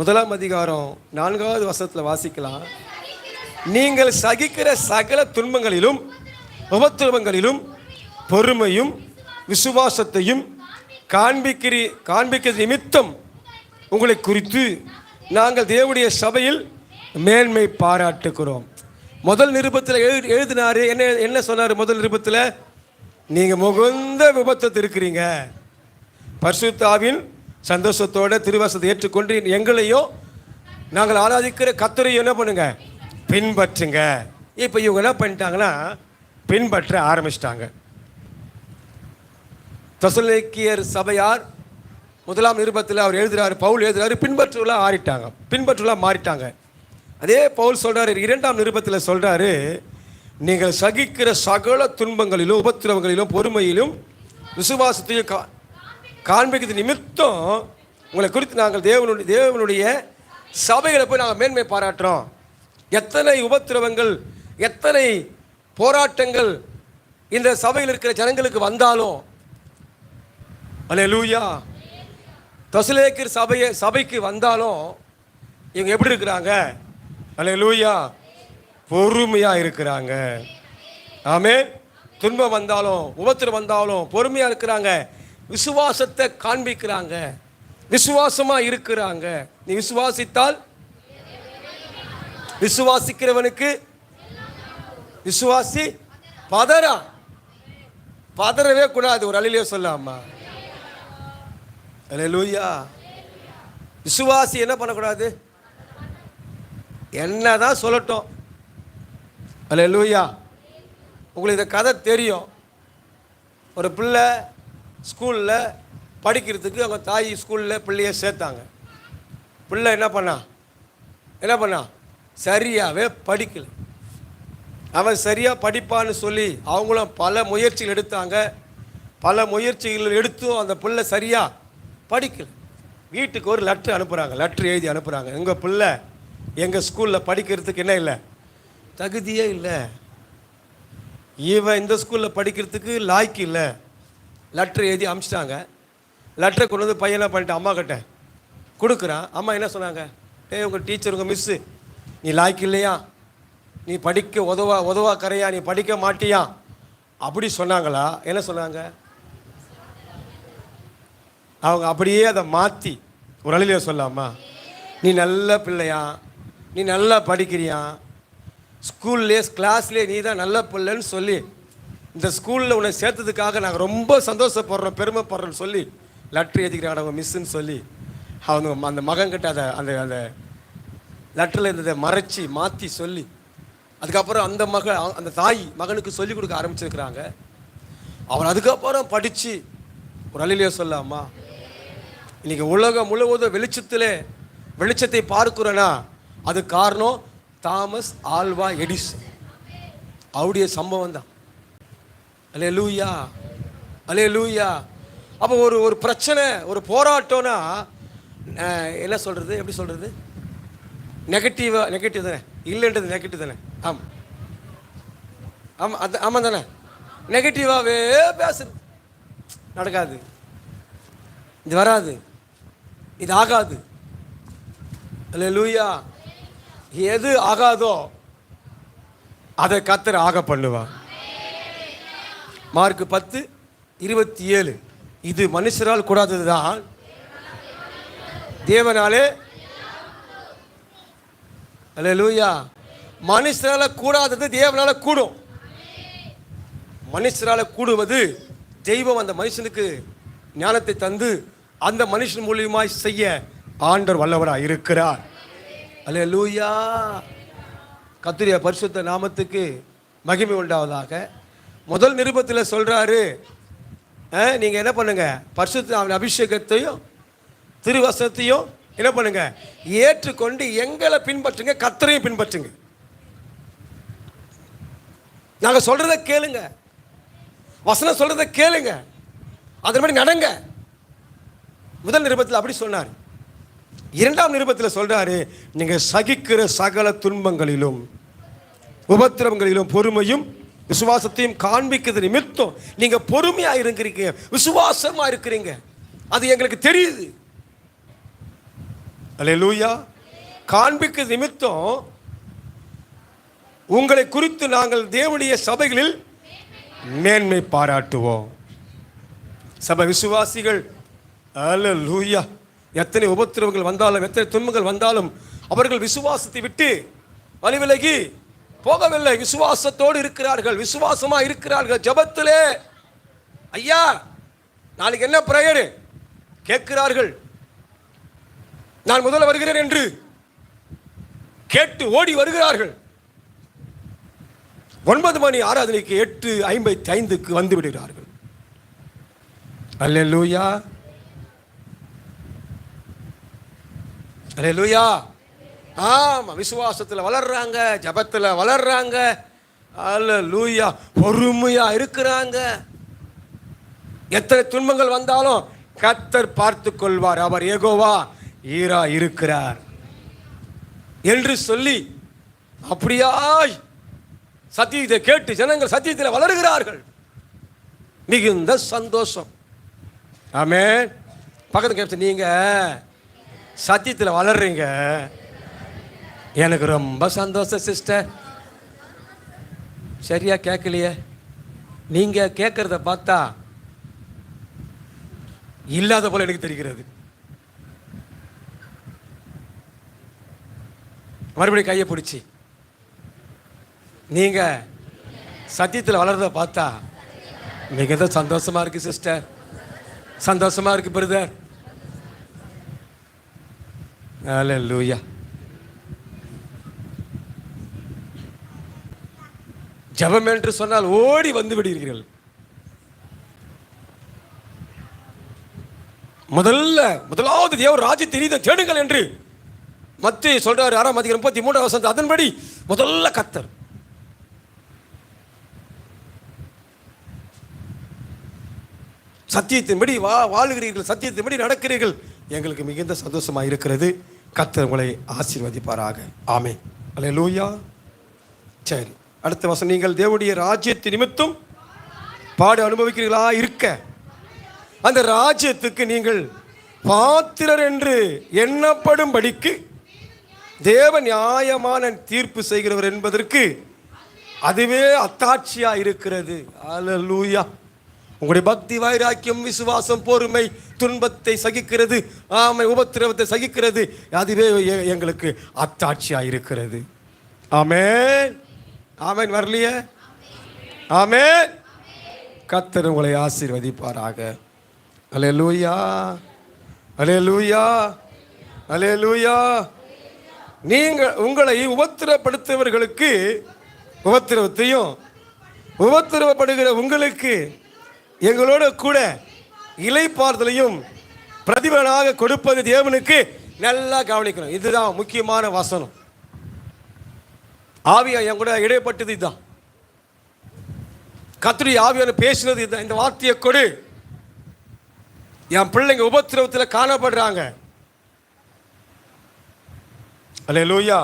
1 அதிகாரம் 4வது வசனத்தில் வாசிக்கலாம். நீங்கள் சகிக்கிற சகல துன்பங்களிலும் உபத்திரவங்களிலும் பொறுமையும் விசுவாசத்தையும் காண்பிக்கிற நிமித்தம் உங்களை குறித்து நாங்கள் தேவனுடைய சபையில் மேன்மை பாராட்டுகிறோம். முதல் நிருபத்தில் எழுதினாரு. என்ன சொன்னார்? முதல் நிருபத்தில் நீங்க முகுந்த விபத்தில் இருக்கிறீங்க. பரிசுத்த ஆவியின் சந்தோஷத்தோட திருவசனத்தை ஏற்றுக்கொண்டு எங்களையும் நாங்கள் ஆராதிக்கிற கர்த்தரையும் என்ன பண்ணுங்க, பின்பற்றுங்க. இப்போ இவங்க என்ன பண்ணிட்டாங்கன்னா பின்பற்ற ஆரம்பிச்சிட்டாங்க. தெசலோனிக்கேயர் சபையார் 1 நிருபத்தில் அவர் எழுதுறாரு, பவுல் எழுதுறாரு, பின்பற்றுலாம் மாறிட்டாங்க. அதே பவுல் சொல்றாரு 2 நிருபத்தில் சொல்றாரு, நீங்கள் சகிக்கிற சகல துன்பங்களிலும் உபத்திரவங்களிலும் பொறுமையிலும் விசுவாசத்தையும் காண்பிக்கிறது நிமித்தம் உங்களை குறித்து நாங்கள் தேவனுடைய சபைகளை போய் நாங்கள் மேன்மை பாராட்டுறோம். எத்தனை உபத்திரவங்கள், எத்தனை போராட்டங்கள் இந்த சபையில் இருக்கிற ஜனங்களுக்கு வந்தாலும், அல்லேலூயா, தெசலோனிக்கேயர் சபைக்கு வந்தாலும் இவங்க எப்படி இருக்கிறாங்க? அல்லேலூயா, பொறுமையா இருக்கிறாங்க. ஆமென். துன்பம் வந்தாலும் உபத்திரம் வந்தாலும் பொறுமையா இருக்கிறாங்க. விசுவாசத்தை காண்பிக்கிறாங்க. விசுவாசமா இருக்கிறாங்க. நீ விசுவாசித்தால், விசுவாசிக்கிறவனுக்கு விசுவாசி பதறவே கூடாது. ஒரு அழிலே சொல்லாமா? அல்லேலூயா. விசுவாசி என்ன பண்ணக்கூடாது? என்னதான் சொல்லட்டும். அல்லேலூயா. உங்களுக்கு இந்த கதை தெரியும். ஒரு பிள்ளை ஸ்கூலில் படிக்கிறதுக்கு அவங்க தாய் ஸ்கூலில் பிள்ளைய சேர்த்தாங்க. பிள்ளை என்ன பண்ணா சரியாகவே படிக்கல. அவன் சரியாக படிப்பான்னு சொல்லி அவங்களும் பல முயற்சிகள் எடுத்தாங்க. பல முயற்சிகள் எடுத்தும் அந்த பிள்ளை சரியாக படிக்கல. வீட்டுக்கு ஒரு லெட்ரு அனுப்புகிறாங்க, லெட்ரு எழுதி அனுப்புகிறாங்க, எங்கள் பிள்ளை எங்கள் ஸ்கூலில் படிக்கிறதுக்கு என்ன இல்லை, தகுதியே இல்லை, இவன் இந்த ஸ்கூலில் படிக்கிறதுக்கு லாய்க்கு இல்லை. லெட்ரு எழுதி அனுப்பிச்சிட்டாங்க. லெட்டரை கொண்டு வந்து பையனை பண்ணிட்டு அம்மா கிட்ட கொடுக்குறான். அம்மா என்ன சொன்னாங்க, உங்கள் டீச்சர் உங்கள் மிஸ்ஸு நீ லாய்க்கு இல்லையா, நீ படிக்க உதவா கரையா, நீ படிக்க மாட்டியா அப்படி சொன்னாங்களா? என்ன சொன்னாங்க? அவங்க அப்படியே அதை மாற்றி ஒரு அழிலிய சொல்லாமா, நீ நல்ல பிள்ளையா, நீ நல்லா படிக்கிறியா, ஸ்கூல்லே கிளாஸ்லேயே நீ தான் நல்ல பிள்ளைன்னு சொல்லி இந்த ஸ்கூலில் உன்னை சேர்த்ததுக்காக நாங்கள் ரொம்ப சந்தோஷப்படுறோம், பெருமைப்படுறோன்னு சொல்லி லெட்ரு எழுதிக்கிறாங்க அவங்க மிஸ்ஸுன்னு சொல்லி அவங்க அந்த மகன்கிட்ட அதை அந்த அந்த லெட்டரில் இருந்ததை மறைச்சி மாற்றி சொல்லி அதுக்கப்புறம் அந்த தாய் மகனுக்கு சொல்லிக் கொடுக்க ஆரம்பிச்சிருக்கிறாங்க. அவர் அதுக்கப்புறம் படித்து ஒரு அழிலிய சொல்லாமா, இன்னைக்கு உலகம் முழுவதும் வெளிச்சத்தை பார்க்கிறோன்னா அது காரணம் தாமஸ் ஆல்வா எடிசன். அவருடைய சம்பவம் தான். அல்லேலூயா, அல்லேலூயா. அப்போ ஒரு பிரச்சனை, ஒரு போராட்டம்னா என்ன சொல்கிறது, எப்படி சொல்கிறது, நெகட்டிவ் தானே, இல்லைன்றது நெகட்டிவ் தானே. ஆமாம் ஆமாம் ஆமாம் தானே, நெகட்டிவாகவே பேசுறது, நடக்காது, இது வராது, இது ஆகாது. அல்லேலூயா. எது ஆகாதோ அதை கர்த்தர் ஆக பண்ணுவா. மார்க் 10:27, இது மனுஷரால் கூடாதது தான் தேவனாலே. அல்லேலூயா. மனுஷரால கூடாதது தேவனால கூடும். மனுஷரால கூடுவது தெய்வம் அந்த மனுஷனுக்கு ஞானத்தை தந்து அந்த மனுஷன் மூலியமாய் செய்ய ஆண்டவர் வல்லவராக இருக்கிறார். அல்லேலூயா. கர்த்தருடைய பரிசுத்த நாமத்துக்கு மகிமை உண்டாவதாக. முதல் நிருபத்தில் சொல்றாரு, நீங்க என்ன பண்ணுங்க, பரிசுத்த அபிஷேகத்தையும் திருவசனத்தையும் என்ன பண்ணுங்க, ஏற்றுக்கொண்டு எங்களை பின்பற்றுங்க, கர்த்தரையும் பின்பற்றுங்க. நாங்க சொல்றதை கேளுங்க, வசனம் சொல்றதை கேளுங்க, அதன் மாதிரி நடங்க. முதல் நிருபத்தில் அப்படி சொன்னார். இரண்டாம் நிருபத்தில் சொல்றாரு, நீங்க சகிக்கிற சகல துன்பங்களிலும் உபத்திரவங்களிலும் பொறுமையும் விசுவாசத்தையும் காண்பிக்கிறது நிமித்தம் நீங்க பொறுமையா இருக்கிறீங்க, விசுவாசமா இருக்கிறீங்க, அது எங்களுக்கு தெரியுது. அல்லேலூயா. காண்பிக்கிறது நிமித்தம் உங்களை குறித்து நாங்கள் தேவனுடைய சபைகளில் மேன்மை பாராட்டுவோம். சபை விசுவாசிகள் அல்லேலூயா, எத்தனை உபத்திரவங்கள் வந்தாலும் எத்தனை துன்பங்கள் வந்தாலும் அவர்கள் விசுவாசத்தை விட்டு வழிவிலகி போகவில்லை, விசுவாசத்தோடு இருக்கிறார்கள், விசுவாசமா இருக்கிறார்கள். ஜெபத்திலே ஐயா நாளைக்கு என்ன பிரேயர் கேட்கிறார்கள், நான் முதல்ல வருகிறேன் என்று கேட்டு ஓடி வருகிறார்கள். 9 மணி ஆராதனைக்கு 8:55 வந்து விடுகிறார்கள். அல்லேலூயா, அல்லேலூயா. ஆமா, விசுவாசத்தில் வளர்றாங்க, ஜபத்தில் வளர்றாங்க. அல்லேலூயா. பொறுமையா இருக்கிறாங்க. எத்தனை துன்பங்கள் வந்தாலும் கர்த்தர் பார்த்து கொள்வார், அவர் யெகோவா ஈரா இருக்கிறார் என்று சொல்லி அப்படியாய் சத்தியத்தை கேட்டு ஜனங்கள் சத்தியத்தில் வளருகிறார்கள். மிகுந்த சந்தோஷம். ஆமென். பக்கத்து கேட்டு, நீங்க சத்தியத்தில் வளர்றீங்க, எனக்கு ரொம்ப சந்தோஷம் சிஸ்டர். சரியா கேட்கலையே, நீங்க கேட்கறத பார்த்தா இல்லாத போல எனக்கு தெரிகிறது. மறுபடியும் கையை பிடிச்சி, நீங்க சத்தியத்தில் வளர்றத பார்த்தா மிகுந்த சந்தோஷமா இருக்கு சிஸ்டர், சந்தோஷமா இருக்கு பிரதர். அல்லேலூயா. ஜெபம் என்று சொன்னால் ஓடி வந்து விடுகிறீர்கள். முதலாவது தேவ ராஜ்யத்தை நீதி தேடுங்கள் என்று மத்தேயு சொல்றாரு 6:33. அதன்படி முதல்ல கர்த்தர். சத்தியத்தின்படி வாழுகிறீர்கள், சத்தியத்தின்படி நடக்கிறீர்கள். எங்களுக்கு மிகுந்த சந்தோஷமாக இருக்கிறது. கர்த்தர் உங்களை ஆசீர்வதிப்பாராக. ஆமென். அல்லேலூயா. சரி, அடுத்த வசனம். நீங்கள் தேவனுடைய ராஜ்யத்தின் நிமித்தம் பாடு அனுபவிக்கிறீர்களா இருக்க, அந்த ராஜ்யத்துக்கு நீங்கள் பாத்திரர் என்று எண்ணப்படும்படிக்கு தேவ நியாயமான தீர்ப்பு செய்கிறவர் என்பதற்கு அதுவே அத்தாட்சியா இருக்கிறது. அல்லேலூயா. உங்களுடைய பக்தி, வைராக்கியம், விசுவாசம், பொறுமை, துன்பத்தை சகிக்கிறது, உபத்திரவத்தை சகிக்கிறது, அதுவே எங்களுக்கு அத்தாட்சியா இருக்கிறது. ஆமென். ஆமென். வரலையே? ஆமென். கர்த்தர் உங்களை ஆசீர்வதிப்பாராக. அல்லேலூயா. அல்லேலூயா. அல்லேலூயா. நீங்கள் உங்களை உபத்திரப்படுத்துவர்களுக்கு உபத்திரவத்தையும், உபத்திரவப்படுகிற உங்களுக்கு எங்களோட கூட இளைப்பாறுதலையும் பிரதிபலனாக கொடுப்பது தேவனுக்கு. நல்லா கவனிக்கணும். இதுதான் முக்கியமான வசனம். ஆவியா என் கூட இடைப்பட்டது இதுதான். கர்த்தருடைய ஆவியான பேசினது இதுதான். இந்த வார்த்தையை கொடு. என் பிள்ளைங்க உபத்திரவத்தில் காணப்படுறாங்க. அல்லேலூயா.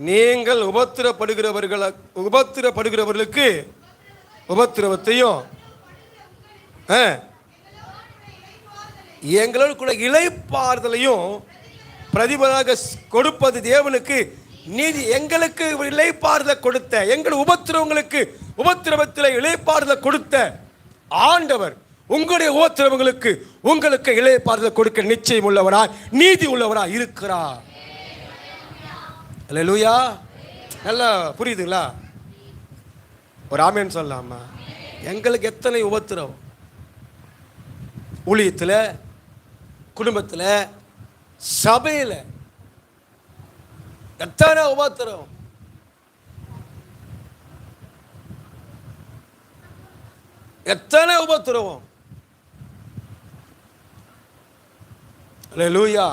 நீங்கள் உபத்திரப்படுகிறவர்களுக்கு உபத்திரவத்தையும் எங்களோடு கூட இளைப்பாறுதலையும் பிரதிபலனாக கொடுப்பது தேவனுக்கு நீதி. எங்களுக்கு இளைப்பாறுதலை கொடுத்த, எங்கள் உபத்திரவத்தில் இளைப்பாறுதலை கொடுத்த ஆண்டவர் உங்களுடைய உபத்திரவங்களுக்கு உங்களுக்கு இளைப்பாறுதலை கொடுக்க நிச்சயம் உள்ளவராய், நீதி உள்ளவராய் இருக்கிறார். அல்லேலூயா. நல்லா புரியுதுங்களா? ஒரு ஆமென் சொல்லலாமா? எங்களுக்கு எத்தனை உபத்திரவம், ஊழியத்தில், குடும்பத்தில், சபையில் எத்தனை உபத்திரவம். எத்தனை உபத்திரவம். அல்லேலூயா.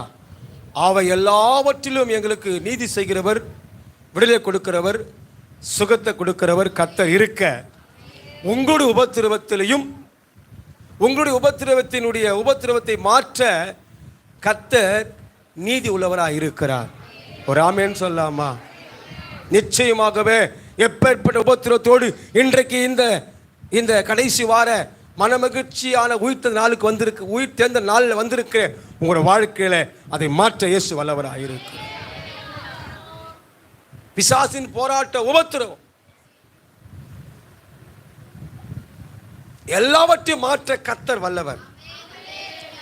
அவை எல்லாவற்றிலும் எங்களுக்கு நீதி செய்கிறவர், விடுதலை கொடுக்கிறவர், சுகத்தை கொடுக்கிறவர் கர்த்தர் இருக்க, உங்களுடைய உபத்திரவத்திலையும் உங்களுடைய உபத்திரவத்தை மாற்ற கர்த்தர் நீதி உள்ளவராக இருக்கிறார். ஒரு ஆமென் சொல்லாமா? நிச்சயமாகவே எப்பேற்பட்ட உபத்திரவத்தோடு இன்றைக்கு இந்த கடைசி வார மனமகிழ்ச்சியான உயிர்த்த நாளுக்கு வந்திருக்கு, உயிர் தேர்ந்த நாளில் வந்திருக்கு, உங்களோட வாழ்க்கையில அதை மாற்ற இயேசு வல்லவராக இருக்கு. பிசாசின் போராட்ட உபத்திரவம் எல்லாவற்றையும் மாற்ற கர்த்தர் வல்லவர்.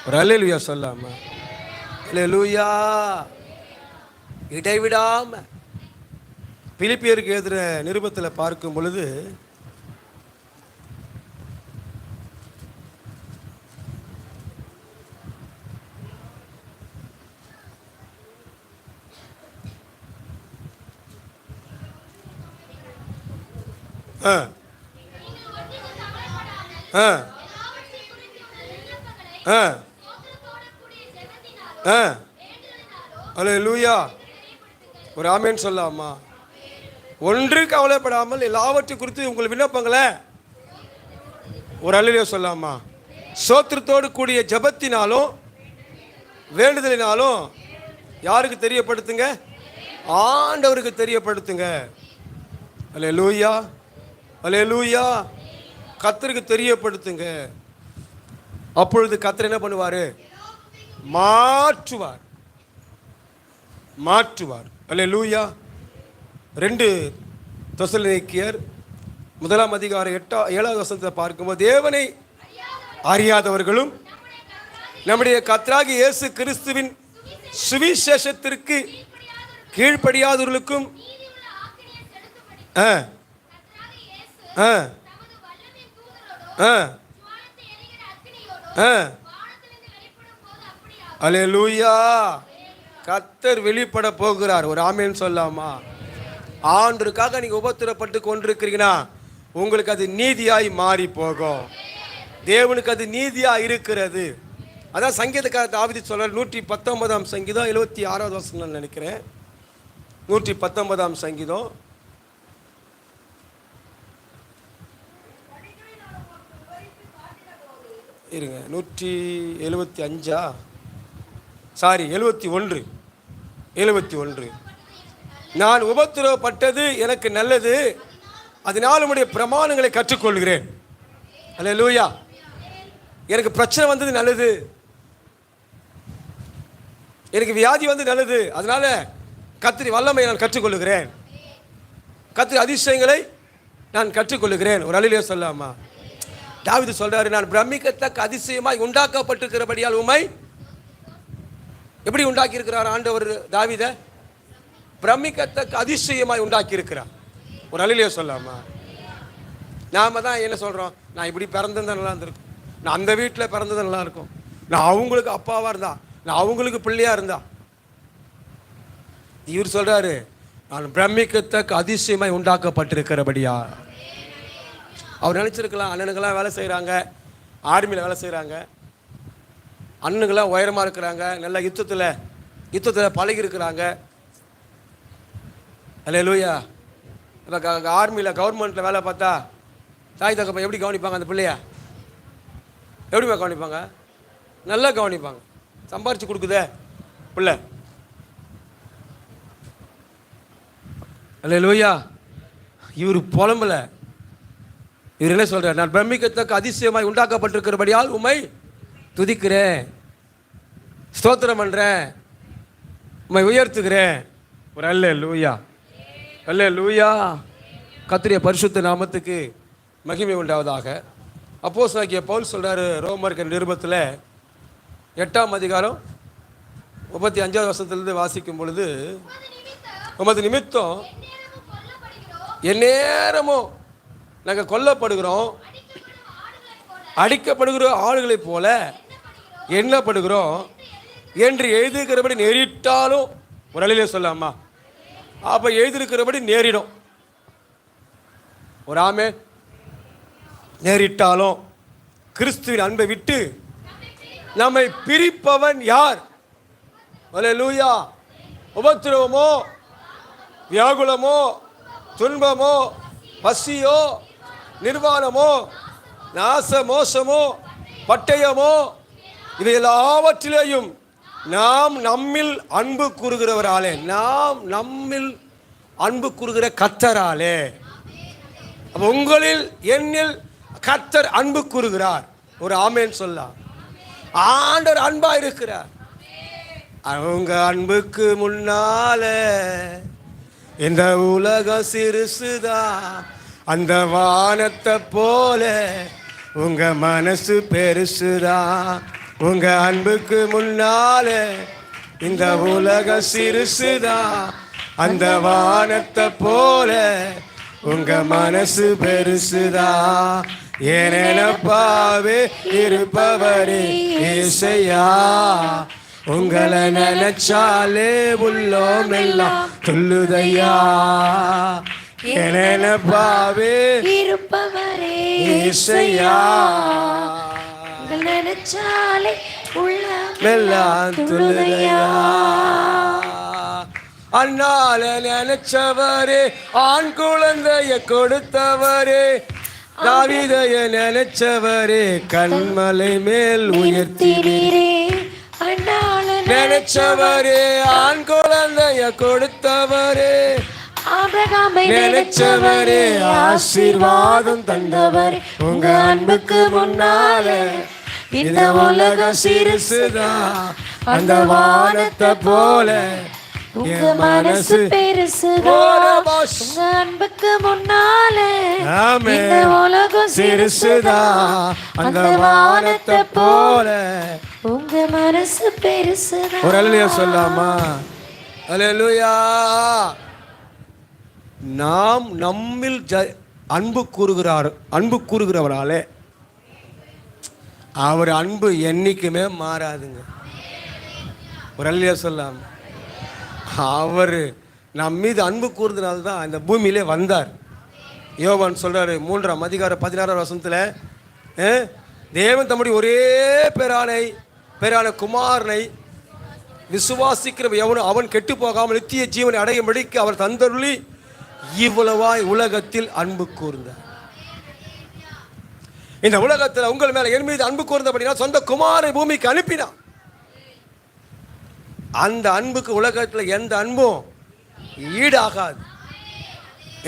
ஒரு அல்லேலூயா சொல்லாமா? அல்லேலூயா. இடைவிடாம பிலிப்பியருக்கு எழுதுற நிருபத்தில் பார்க்கும் பொழுது அல்லேலூயா. ஒரு ஆமென் சொல்லாமா? ஒன்று கவலைப்படாமல் எல்லாவற்றை குறித்து உங்கள் விண்ணப்பங்களை ஒரு அல்லேலூயா சொல்லாமா? சோத்திரத்தோடு கூடிய ஜெபத்தினாலும் வேண்டுதலினாலும் யாருக்கு தெரியப்படுத்துங்க? ஆண்டவருக்கு தெரியப்படுத்துங்க. அல்லேலூயா. அல்லேலூயா. கர்த்தருக்கு தெரியப்படுத்துங்க. அப்பொழுது கர்த்தர் என்ன பண்ணுவார்? மாற்றுவார். அல்லேலூயா. 2 தெசலோனிக்கேயர் 1 அதிகாரம் 7வது வசனத்தை பார்க்கும்போது, தேவனை அறியாதவர்களும் நம்முடைய கர்த்தராகிய இயேசு கிறிஸ்துவின் சுவிசேஷத்திற்கு கீழ்ப்படியாதவர்களுக்கும் அல்லேலூயா. கர்த்தர் வெளிப்பட போகிறார். ஒரு ஆமென் சொல்லாமா? ஆண்டவருக்காக நீங்க உபத்திரப்பட்டு கொண்டிருக்கிறீங்கன்னா உங்களுக்கு அது நீதியாய் மாறி போகும். தேவனுக்கு அது நீதியா இருக்கிறது. அதான் சங்கீதக்காரர் தாவீது சொல்றார். 119ஆம் சங்கீதம் 76வது வசனம் நினைக்கிறேன். 119ஆம் சங்கீதம் 76 இருங்க 175 சாரி 71 நான் உபத்திரவப்பட்டது எனக்கு நல்லது, அதனால் உம்முடைய பிரமாணங்களை கற்றுக்கொள்கிறேன். அல்லேலூயா. எனக்கு பிரச்சனை வந்தது நல்லது, எனக்கு வியாதி வந்து நல்லது, அதனால கர்த்தருடைய வல்லமையை நான் கற்றுக்கொள்கிறேன், கர்த்தருடைய அதிசயங்களை நான் கற்றுக்கொள்கிறேன். ஒரு அல்லேலூயா சொல்லாமா? தாவீது சொல்றாரு, நான் பிரமிக்கத்தக்க அதிசயமாய் உண்டாக்கப்பட்டிருக்கிறபடியால் உம்மை எப்படி உண்டாக்கி இருக்கிறார் ஆண்டவர்? தாவீதை பிரமிக்கத்தக்க அதிசயமாய் உண்டாக்கி இருக்கிறார். ஒரு அல்லேலூயா சொல்லாமா? நாம தான் என்ன சொல்றோம்? நான் இப்படி பிறந்திருந்தா நல்லா இருந்திருக்கும், நான் அந்த வீட்டில் பிறந்தது நல்லா இருக்கும், நான் அவங்களுக்கு அப்பாவா இருந்தா, நான் அவங்களுக்கு பிள்ளையா இருந்தா. இவர் சொல்றாரு, நான் பிரமிக்கத்தக்க அதிசயமாய் உண்டாக்கப்பட்டிருக்கிறபடியா. அவர் நினைச்சிருக்கலாம், அண்ணனுங்கெல்லாம் வேலை செய்கிறாங்க, ஆர்மியில் வேலை செய்கிறாங்க, அண்ணனுங்கெல்லாம் உயரமாக இருக்கிறாங்க, நல்ல யுத்தத்தில் பழகி இருக்கிறாங்க. அல்லேலூயா. இப்போ ஆர்மியில் கவர்மெண்ட்டில் வேலை பார்த்தா தாய் தகப்பன் எப்படி கவனிப்பாங்க? அந்த பிள்ளைய எப்படிமா கவனிப்பாங்க? நல்லா கவனிப்பாங்க. சம்பாரிச்சு கொடுக்குதே பிள்ளை. அல்லேலூயா. இவர் புலம்பல, இவர் என்ன சொல்றார்? நான் பிரமிக்கத்தக்க அதிசயமாய் உண்டாக்கப்பட்டிருக்கிறபடியால் உம்மை துதிக்கிறேன், ஸ்தோத்திரம் பண்றேன், உம்மை உயர்த்துகிறேன். ஒரு அல்லேலூயா, அல்லேலூயா. கர்த்தருடைய பரிசுத்த நாமத்துக்கு மகிமை உண்டாவதாக. அப்போஸ்தலனாகிய பவுல் சொல்றாரு, ரோமர் நிருபத்தில் 8ஆம் அதிகாரம் 35வது வசனத்திலிருந்து வாசிக்கும் பொழுது, உமது நிமித்தம் எந்நேரமும் நாங்கள் கொல்லப்படுகிறோம், அடிக்கப்படுகிற ஆளுகளைப் போல எண்ணப்படுகிறோம் என்று எழுதியிருக்கிறபடி நேரிட்டாலும். ஒரு அழிலே சொல்லாமா? அப்போ எழுதியிருக்கிறபடி நேரிடும். ஒரு ஆமே. நேரிட்டாலும் கிறிஸ்துவின் அன்பை விட்டு நம்மை பிரிப்பவன் யார்? அல்லேலூயா. உபத்திரவமோ, வியாகுலமோ, துன்பமோ, பசியோ, நிர்வாணமோ, நாச மோசமோ, பட்டயமோ, இவை எல்லாவற்றிலேயும் நாம் நம்மில் அன்பு கூறுகிறவராலே, நாம் நம்மில் அன்பு கூறுகிற கர்த்தராலே, உங்களில் என்னில் கர்த்தர் அன்பு கூறுகிறார். ஒரு ஆமேன் சொல்லலாம். ஆண்டவர் அன்பா இருக்கிறார். அவங்க அன்புக்கு முன்னால இந்த உலகம் சிறுசுதான், அந்த வானத்தை போல உங்க மனசு பெருசுதான். உங்க அன்புக்கு முன்னால இந்த உலகம் சிறுசுதான், அந்த வானத்தை போல உங்க மனசு பெருசுதான். ஏனெனப்பாவே இருப்பவரே ஏசையா, உங்களை நினைச்சாலே உள்ளோம் எல்லாம் துள்ளுதையா. ஏனெனப்பாவே இருப்பவரே ஏசையா, நினைச்சாலே எல்லாம் துள்ளுதையா. அண்ணால நினைச்சவரே, ஆண் குழந்தைய கொடுத்தவரே, தாவீதைய நினைச்சவரே, கண்மலை மேல் உயர்த்தினீரே. நினைச்சவரே, ஆண் குழந்தைய கொடுத்தவரே, நினைச்சவரே, ஆசீர்வாதம் தந்தவரே. உங்க அன்புக்கு முன்னால இந்த உலகம் சிறுசுதான், அந்த வானத்தை போல உங்க மனசு பெருசுதான். உங்க அன்புக்கு முன்னால இந்த உலகம் சிறுசுதான், அந்த வானத்தை போல உங்க மனசு பெருசுதான். ஒரு அல்லேலூயா சொல்லாமா? அல்லேலூயா. நாம் நம்மில் அன்பு கூறுகிறவராலே அவர் அன்பு என்னைக்குமே மாறாதுங்க. ஒரு அல்லேலூயா சொல்லாமா? அவர் நம் மீது அன்பு கூர்ந்தனால தான் இந்த பூமியிலே வந்தார். யோவான் சொல்றாரு 3ஆம் அதிகாரம் 16ஆம் வசனத்தில், தேவன் தம்முடைய ஒரே பேரான குமாரனை விசுவாசிக்கிற எவனும் அவன் கெட்டு போகாமல் நித்திய ஜீவனை அடையும்படிக்கு அவர் தந்தருளி இவ்வளவாய் உலகத்தில் அன்பு கூர்ந்தார். இந்த உலகத்தில் உங்கள் மேல என் மீது அன்பு கூர்ந்தபடினா சொந்த குமாரை பூமிக்கு அனுப்பினான். அந்த அன்புக்கு உலகத்தில் எந்த அன்பும் ஈடாகாது.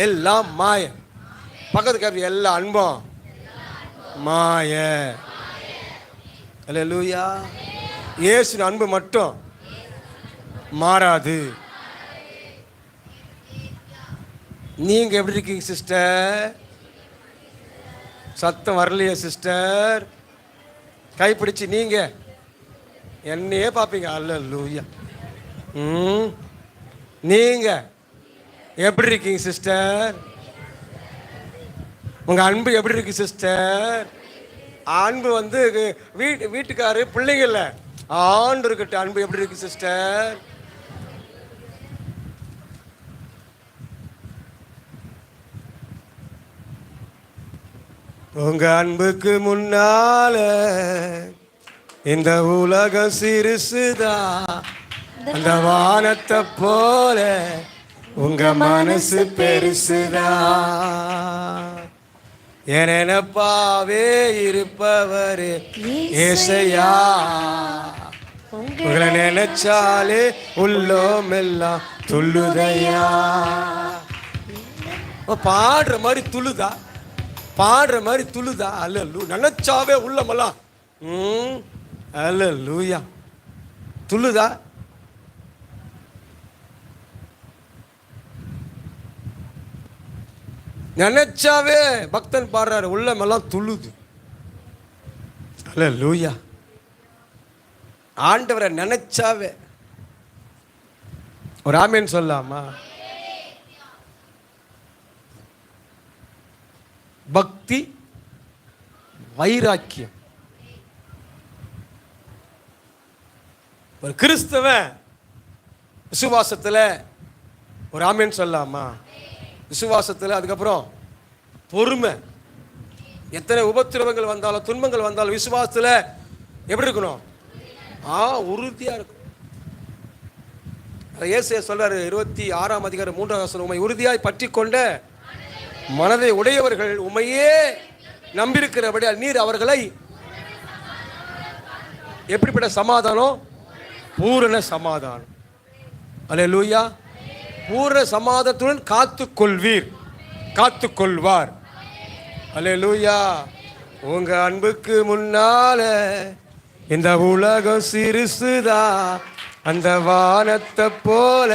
எல்லாம் மாய. பக்கத்துக்கு எல்லா அன்பும் மாய. அல்லேலூயா. இயேசு அன்பு மட்டும் மாறாது. நீங்க எப்படி இருக்கீங்க சிஸ்டர்? சத்தம் வரலையே சிஸ்டர். கைப்பிடிச்சு நீங்க என்னையே பார்ப்பீங்க. அல்லேலூயா. நீங்க எப்படி இருக்கீங்க சிஸ்டர்? உங்க அன்பு எப்படி இருக்கு சிஸ்டர்? அன்பு வந்து வீட்டுக்காரு பிள்ளைங்கள்ல ஆண்டவர்கிட்ட அன்பு எப்படி இருக்கு சிஸ்டர்? உங்க அன்புக்கு முன்னால இந்த உலகம் சிறுசுதான். அந்த வானத்தை போல உங்க மனசு பெருசுதான். எனப்பாவே இருப்பவரே ஏசையா, உங்களை நினைச்சாலே உள்ளோம் எல்லாம் துள்ளுதையா. பாடுற மாதிரி துள்ளுதா? பாடுற மாதிரி துள்ளுதா? அல்லேலூயா. நினைச்சாவே உள்ளமெல்லாம் அல்லேலூயா துள்ளுதா? நினைச்சாவே பக்தன் பாடுறாரு, உள்ளமெல்லாம் துள்ளுது. அல்லேலூயா. ஆண்டவரை நினைச்சாவே ஒரு ஆமேன் சொல்லாமா? பக்தி வைராக்கியம். ஒரு கிறிஸ்தவன் விசுவாசத்தில் ஒரு ஆமேன் சொல்லாமா? விசுவாசத்தில் அதுக்கப்புறம் பொறுமை. எத்தனை உபத்திரவங்கள் வந்தாலும் துன்பங்கள் வந்தாலும் விசுவாசத்தில் எப்படி இருக்கணும்? உறுதியா இருக்கும். இயேசு சொல்றாரு 26ஆம் அதிகாரம் 3ஆம் வசனம், உம்மை உறுதியாய் பற்றி கொண்ட மனதை உடையவர்கள் உம்மையே நம்பியிருக்கிறபடி நீர் அவர்களை எப்படிப்பட்ட சமாதானம்? பூரண சமாதானம். அல்லேலூயா. பூரண சமாதானத்துடன் காத்துக்கொள்வீர், காத்துக்கொள்வார். அல்லேலூயா. உங்க அன்புக்கு முன்னால இந்த உலகம் சிறுசுதா. அந்த வானத்தை போல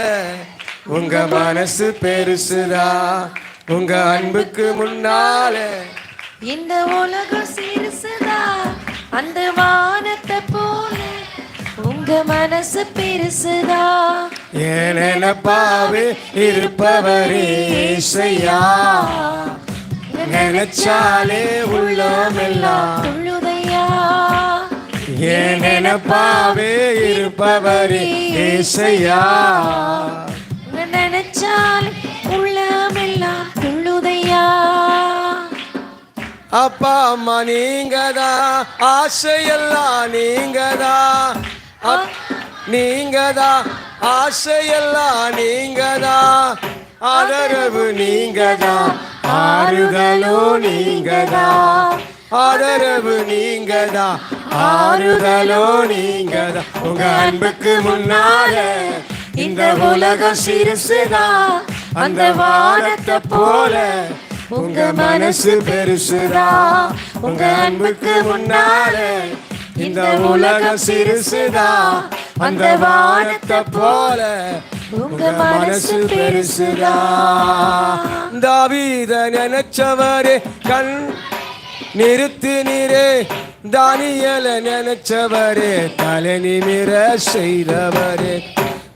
உங்க மனசு பெருசுதா. உங்க அன்புக்கு முன்னால இந்த உலகம் சிறுசுதா. அந்த வானத்தை போல உங்க மனசு பெருசுதா. ஏனப்பாவே இருப்பவரே ஏசையா, நினைச்சாலே உள்ளமெல்லாம் துள்ளுதையா. ஏனப்பாவே இருப்பவரே ஏசையா, நினைச்சாலே உள்ளமெல்லாம் துள்ளுதையா. அப்பா அம்மா நீங்கதான், ஆசையெல்லாம் நீங்கதான். நீங்கதான், ஆசையெல்லாம் நீங்கதான். ஆதரவு நீங்கதான், ஆறுதலோ நீங்கதான். ஆதரவு நீங்கதான், ஆறுதலோ நீங்கதான். உங்க அன்புக்கு முன்னால இந்த உலகம் சிறுசுதான். அந்த வானத்தை போல உங்க மனசு பெருசுதா. உங்க அன்புக்கு முன்னால இந்த உலகம் சிறுசுதா. அந்த வானத்தை போல உங்க மனசு பெருசுதா. தாவீத நினைச்சவரே கண் நிறுத்து நீரே. தானியேல நினைச்சவரே தலை நிமிர செய்தவரே.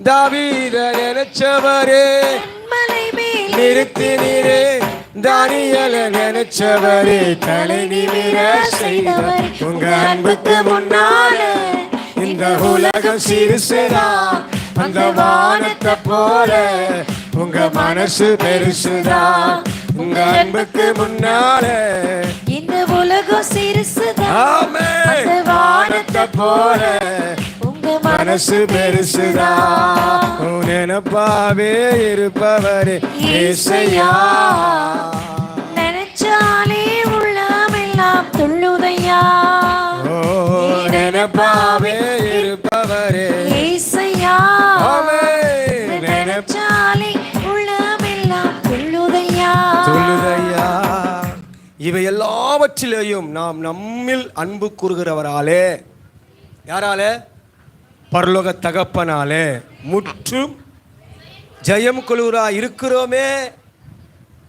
தாவீத நினைச்சவரே நிறுத்து நீரே. தானியேல நினைச்சவரே தலை நிமிர செய்தவர். உங்க அன்புக்கு முன்னால இந்த உலகம் சிறுசுதா. அந்த வானத்தை போல உங்க மனசு பெருசுதா. உங்க அன்புக்கு முன்னால இந்த உலகம் சிறுசுதா. அந்த வானத்தை போல உங்க மனசு பெருசுதா. நினைப்பாவே இருப்பவரே ஏசையா, நினைச்சாலே உள்ளமெல்லாம் துள்ளு கூடவே இருப்பவரே ஏசையா ஆமென். நினைச்சாலே உள்ளமெல்லாம் துள்ளுதையா சொல்லுதையா. இவை எல்லாவற்றிலேயும் நாம் நம்மில் அன்பு கூறுகிறவராலே, யாராலே? பரலோக தகப்பனாலே முற்றும் ஜெயம் கொள்ளுகிறா இருக்கிறோமே.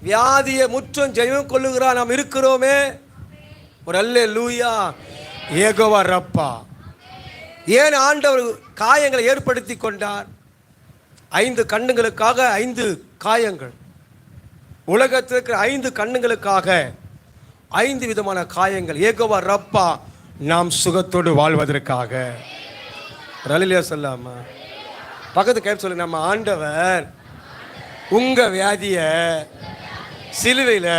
வியாதியை முற்றும் ஜெயம் கொள்ளுகிறா நாம் இருக்கிறோமே. ஒரு அல்லேலூயா. யெகோவா ரப்பா. ஏன் ஆண்டவர் காயங்களை ஏற்படுத்தி கொண்டார்? 5 கண்ணுங்களுக்காக 5 காயங்கள். உலகத்தில் இருக்கிற 5 கண்ணுங்களுக்காக 5 விதமான காயங்கள். யெகோவா ரப்பா நாம் சுகத்தோடு வாழ்வதற்காக. ரலிலியா சொல்லாமா? பக்கத்து கேட்க சொல்லு. நம்ம ஆண்டவர் உங்க வியாதிய சிலுவையில்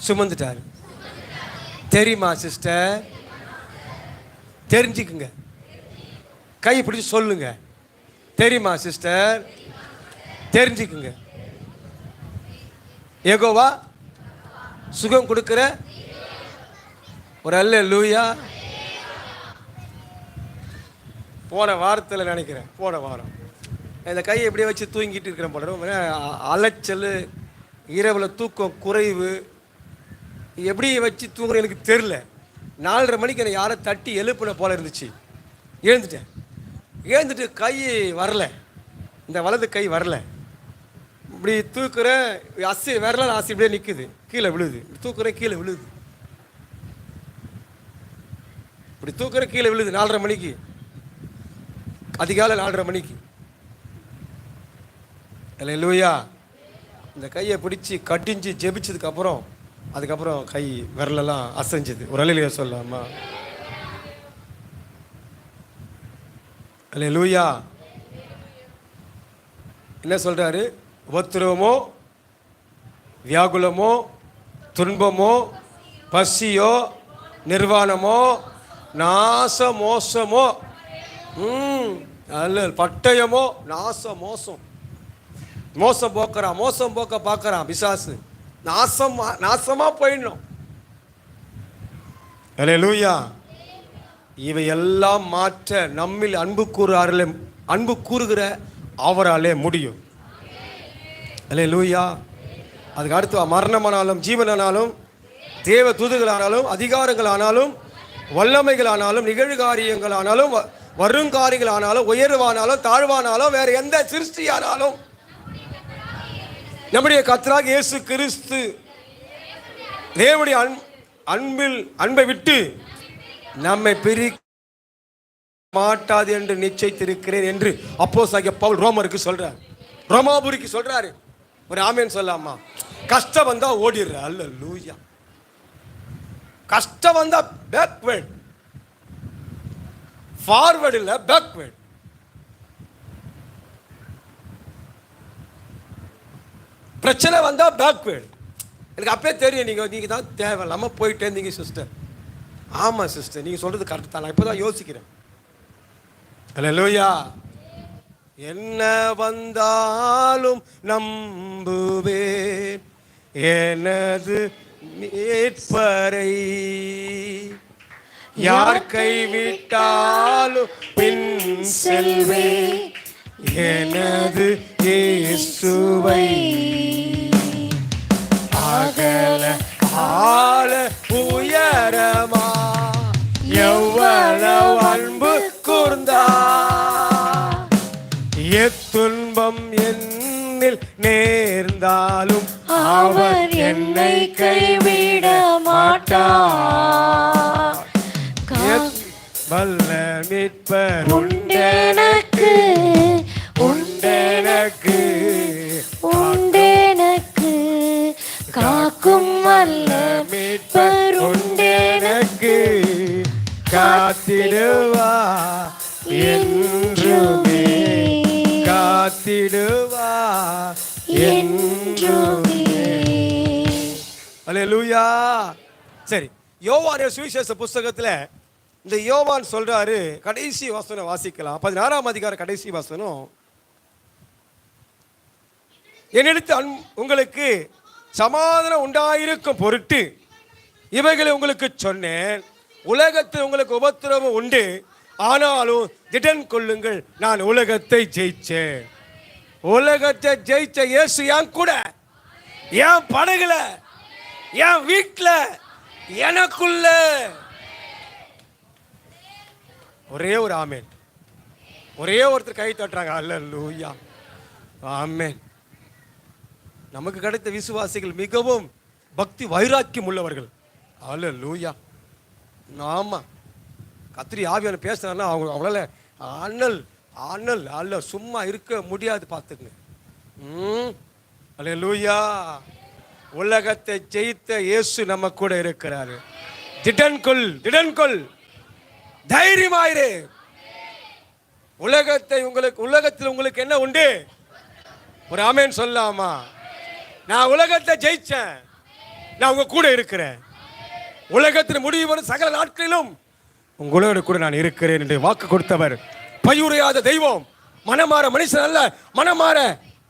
சுமந்துட்டார். தெரியுமா சிஸ்டர்? தெரிஞ்சுக்குங்க. கை பிடிச்சி சொல்லுங்க. தெரியுமா சிஸ்டர்? தெரிஞ்சுக்குங்க. யெகோவா சுகம் கொடுக்கிற ஒரு அல்லேலூயா. போன வாரத்தில் நினைக்கிறேன், போன வாரம் இந்த கையை எப்படியே வச்சு தூங்கிட்டு இருக்கிறேன் போல. அலைச்சல், இரவில் தூக்கம் குறைவு, எப்படி வச்சு தூங்குற எனக்கு தெரில. 4:30 மணிக்கு என்னை யாரை தட்டி எழுப்புன போல இருந்துச்சு. எழுந்துட்டேன். எழுந்துட்டு கை வரல, இந்த வலது கை வரல. இப்படி தூக்குறேன், விரல ஆசி இப்படியே நிற்குது, கீழே விழுது. தூக்குறேன், கீழே விழுது. இப்படி தூக்குறேன், கீழே விழுது. 4:30 மணிக்கு, அதிகாலை 4:30 மணிக்கு. அல்லேலூயா. இந்த கையை பிடிச்சி கட்டிஞ்சு ஜெபிச்சதுக்கு அப்புறம் அதுக்கப்புறம் கை விரலெல்லாம் அசைஞ்சது. ஒரு அல்லேலூயா சொல்லாமா? அல்லேலூயா. என்ன சொல்றாரு? உபத்திரவமோ, வியாகுலமோ, துன்பமோ, பசியோ, நிர்வாணமோ, நாச மோசமோ, அல்ல பட்டயமோ, நாச மோசம். மோசம் போக்குறான், மோசம் போக்க பார்க்கறான் பிசாசு. நாசமா போயிடணும். அல்லேலூயா. இவையெல்லாம் மாற்ற நம்மில் அன்பு கூறுகிற அவராலே முடியும். அல்லேலூயா. அதுக்கு அடுத்து மரணமானாலும் ஜீவனானாலும் தேவ தூதுகளானாலும் அதிகாரங்களானாலும் வல்லமைகளானாலும் நிகழ்காரியங்களானாலும் வருங்காரியங்களானாலும் உயர்வானாலும் தாழ்வானாலும் வேற எந்த சிருஷ்டியானாலும் நம்முடைய கர்த்தராகிய இயேசு கிறிஸ்து தேவனுடைய அன்பை விட்டு நம்மை பிரிக்க மாட்டாது என்று நிச்சயித்திருக்கிறேன் என்று அப்போஸ்தலனாகிய பவுல் ரோமருக்கு சொல்றார், ரோமாபுரிக்கு சொல்றாரு. ஒரு ஆமென் சொல்லாமா? கஷ்டம் வந்தா ஓடிடுற. அல்லேலூயா. கஷ்டம் வந்தா பேக்வேர்ட், ஃபார்வர்ட் இல்ல, பேக்வேர்ட். பிரச்சனை வந்தா பேக்வேர்ட். எனக்கு அப்பவே தெரியும் நீங்க தான் தேவையில்லாம போயிட்டே இருந்தீங்க சிஸ்டர். ஆமா சிஸ்டர், நீங்க சொல்றது கரெக்ட் தான். நான் இப்பதான் யோசிக்கிறேன். அல்லேலூயா. என்ன வந்தாலும் நம்புவேன் எனது மீட்பரை, யார் கைவிட்டாலும் பின் செல்வேன் எனது இயேசுவை. அகல ஆழ உயரமா எவ்வளவு அன்பு கூர்ந்தா, எத்துன்பம் என்னில் நேர்ந்தாலும் அவர் என்னை கைவிட மாட்டார். வல்ல மீட்பர் உண்டெனக்கு, உண்டெனக்கு, உண்டெனக்கு, காக்கும் வல்ல மீட்பர் உண்டெனக்கு, காத்திடுவா என்றுமே, காத்திடுவா என்றுமே. அல்லேலூயா. சரி, யோவான் சுவிசேஷ புஸ்தகத்துல இந்த யோவான் சொல்றாரு, கடைசி வசனம் வாசிக்கலாம். 16ஆம் அதிகாரம் கடைசி வசனம். என்னிடத்தில் உங்களுக்கு சமாதானம் உண்டாயிருக்கும் பொருட்டு இவைகளை உங்களுக்கு சொன்னேன், உலகத்தில் உங்களுக்கு உபத்திரவம் உண்டு, ஆனாலும் திடன் கொள்ளுங்கள், நான் உலகத்தை ஜெயிச்சேன். உலகத்தை ஜெயிச்ச இயேசு என் கூட, என் படகுல, என் வீட்டுல, எனக்குள்ள. ஒரே ஒரு ஆமேன். ஒரே ஒருத்தர் கை தட்டுறாங்க. அல்லேலூயா, ஆமேன். நமக்கு கிடைத்த விசுவாசிகள் மிகவும் பக்தி வைராக்கியம் உள்ளவர்கள். அல்லேலூயா. ஆமா, கத்திரி ஆவியான பேசுறாருன்னா அவங்களால அண்ணல் அண்ணல் அல்ல சும்மா இருக்க முடியாது. பார்த்துக்குங்க. அல்லேலூயா. உலகத்தை ஜெயித்த இயேசு நம்ம கூட இருக்கிறாரு. திடன் கொள், திடன் கொள், தைரியமாயிரு. உலகத்தில் உங்களுக்கு என்ன உண்டு? ஒரு ஆமேன் சொல்லாமா? நான் உலகத்தை ஜெயிச்சேன், நான் உங்க கூட இருக்கிறேன். உலகத்தில் முடிவு வரும் சகல நாட்களிலும் உங்களோட கூட நான் இருக்கிறேன் என்று வாக்கு கொடுத்தவர் பையுறையாத தெய்வம். மனமாற மனுஷன் அல்ல, மனமாற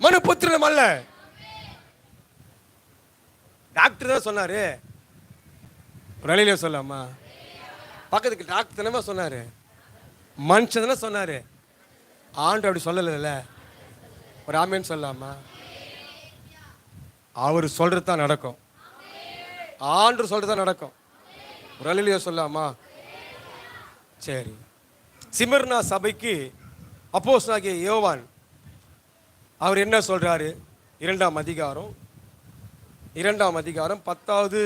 மனுபுத்திரனும் அல்ல. டாக்டர் தான் சொன்னாரு. ஒரு அழியில சொல்லாமா? பக்கத்துக்கு டாக்டர் தானே சொன்னாரு, மனுஷன் தானே சொன்னாரு. ஆண்டு அப்படி சொல்லல. ஒரு ஆமேன்னு சொல்லாமா? அவர் சொல்றது தான் நடக்கும். ஆண்டு சொல்றது தான் நடக்கும். ஒரு அழியில சொல்லாமா? சரி. சிமிர்னா சபைக்கு அப்போஸ்தலனாகிய யோவான் அவர் என்ன சொல்றாரு? 2ஆம் அதிகாரம் 10வது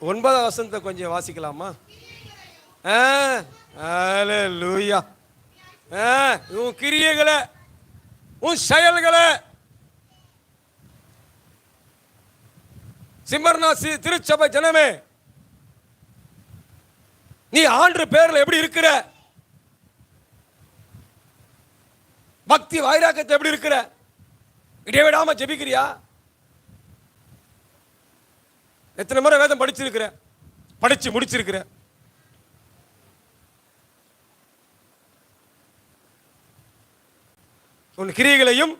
9வது வசனத்தை கொஞ்சம் வாசிக்கலாமா? அல்லேலூயா. உன் கிரியைகளை, உன் செயல்களை, சிமர்னா திருச்சபை ஜனமே, நீ ஆண்டு பேர்ல எப்படி இருக்கிற? பக்தி வைராக்கியத்தை எப்படி இருக்கிற? இடைவிடாம ஜெபிக்கிறியா? எத்தனை முறை வேதம் படிச்சிருக்கிற? படிச்சு முடிச்சிருக்கிற? உன் கிரியைகளையும்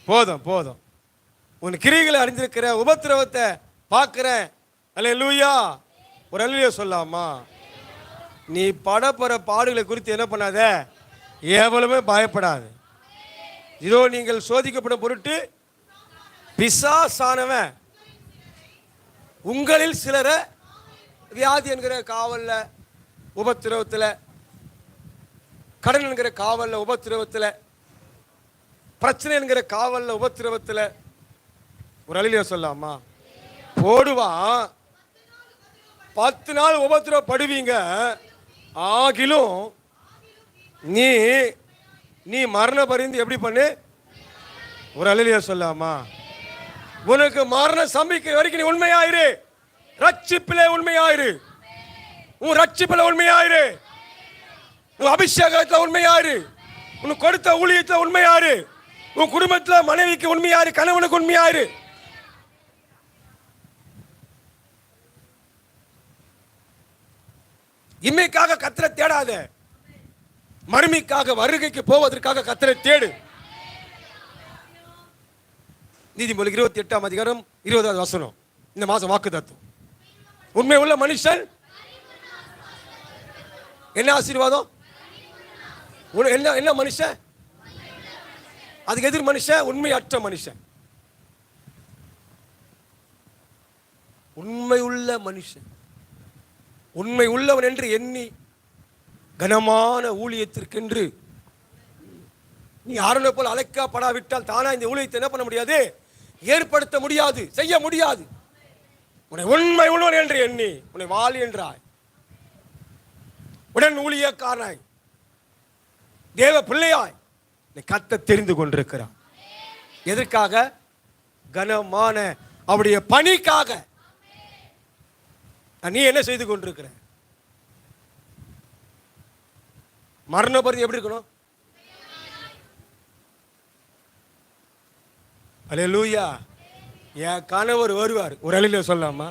போதும் போதும். உன் கிரியைகளை அறிஞ்சிருக்கிற, உபத்திரவத்தை பார்க்கிறேன். அல்லேலூயா. ஒரு அல்லேலூயா சொல்லாமா? நீ படப்போற பாடுகளை குறித்து என்ன பண்ணாத, எவ்வளவுமே பயப்படாது. இதோ நீங்கள் சோதிக்கப்படும் பொருட்டு பிசாசானவன் உங்களில் சிலர வியாதி என்கிற காவல்ல, உபத்திரவத்தில், கடன் என்கிற காவல்ல, உபத்திரவத்தில், பிரச்சனை என்கிற காவல்ல, உபத்திரவத்தில், ஒரு அழிலியா சொல்லாமா? போடுவான். 10 நாள் உபத்திரவப்படுவீங்க. ஆகிலும் நீ நீ மரண பரிந்து எப்படி பண்ணு? ஒரு அழிலியா சொல்லாமா? உனக்கு மரண சம்பிக்கை வரைக்கும் நீ உண்மையாயிரு. ரட்சிப்பிலே உண்மையாயிரு. உன் ரட்சிப்பில உண்மையாயிரு. உன் அபிஷேகத்தில் உண்மையாயிரு. உனக்கு கொடுத்த ஊழியத்தில் உண்மையாயிரு. உன் குடும்பத்தில் மனைவிக்கு உண்மையாயிரு, கணவனுக்கு உண்மையாயிரு. இம்மைக்காக கத்தரை தேடாத, மறுமைக்காக வருகைக்கு போவதற்காக கத்தரை தேடு. நீதிமொழி 28ஆம் அதிகாரம் 20வது வசனம். இந்த மாசம் வாக்கு தத்துவம். உண்மை உள்ள மனுஷன் என்ன ஆசீர்வாதம்? என்ன மனுஷன்? அதுக்கு எதிர் மனுஷன் உண்மையற்ற மனுஷன். உண்மை உள்ள மனுஷன், உண்மை உள்ளவன் என்று எண்ணி கனமான ஊழியத்திற்கென்று நீ யாருனை போல் அழைக்கப்படாவிட்டால் தானா இந்த ஊழியத்தை என்ன பண்ண முடியாது? ஏற்படுத்த முடியாது, செய்ய முடியாது. உன்னை உண்மை உள்ளவன் என்று எண்ணி உன்னை வாழி என்றாய். உடன் ஊழியக்காரனாய், தேவ பிள்ளையாய் கத்த தெரிந்து கொண்டிருக்கிறான். எதற்காக? கனமான அவருடைய பணிக்காக. நீ என்ன செய்து கொண்டிருக்கிற? மரண பரிதி எப்படி இருக்கணும்? அல்லேலூயா. என் கணவர் வருவார். ஒரு அல்லேலூயா சொல்லாமா?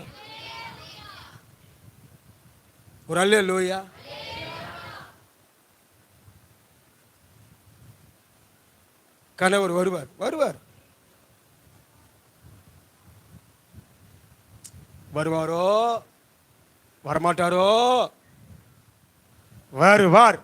ஒரு அல்லேலூயா. கணவர் வருவார் வருவார் வருவாரோ வரமாட்டாரோ வருவார்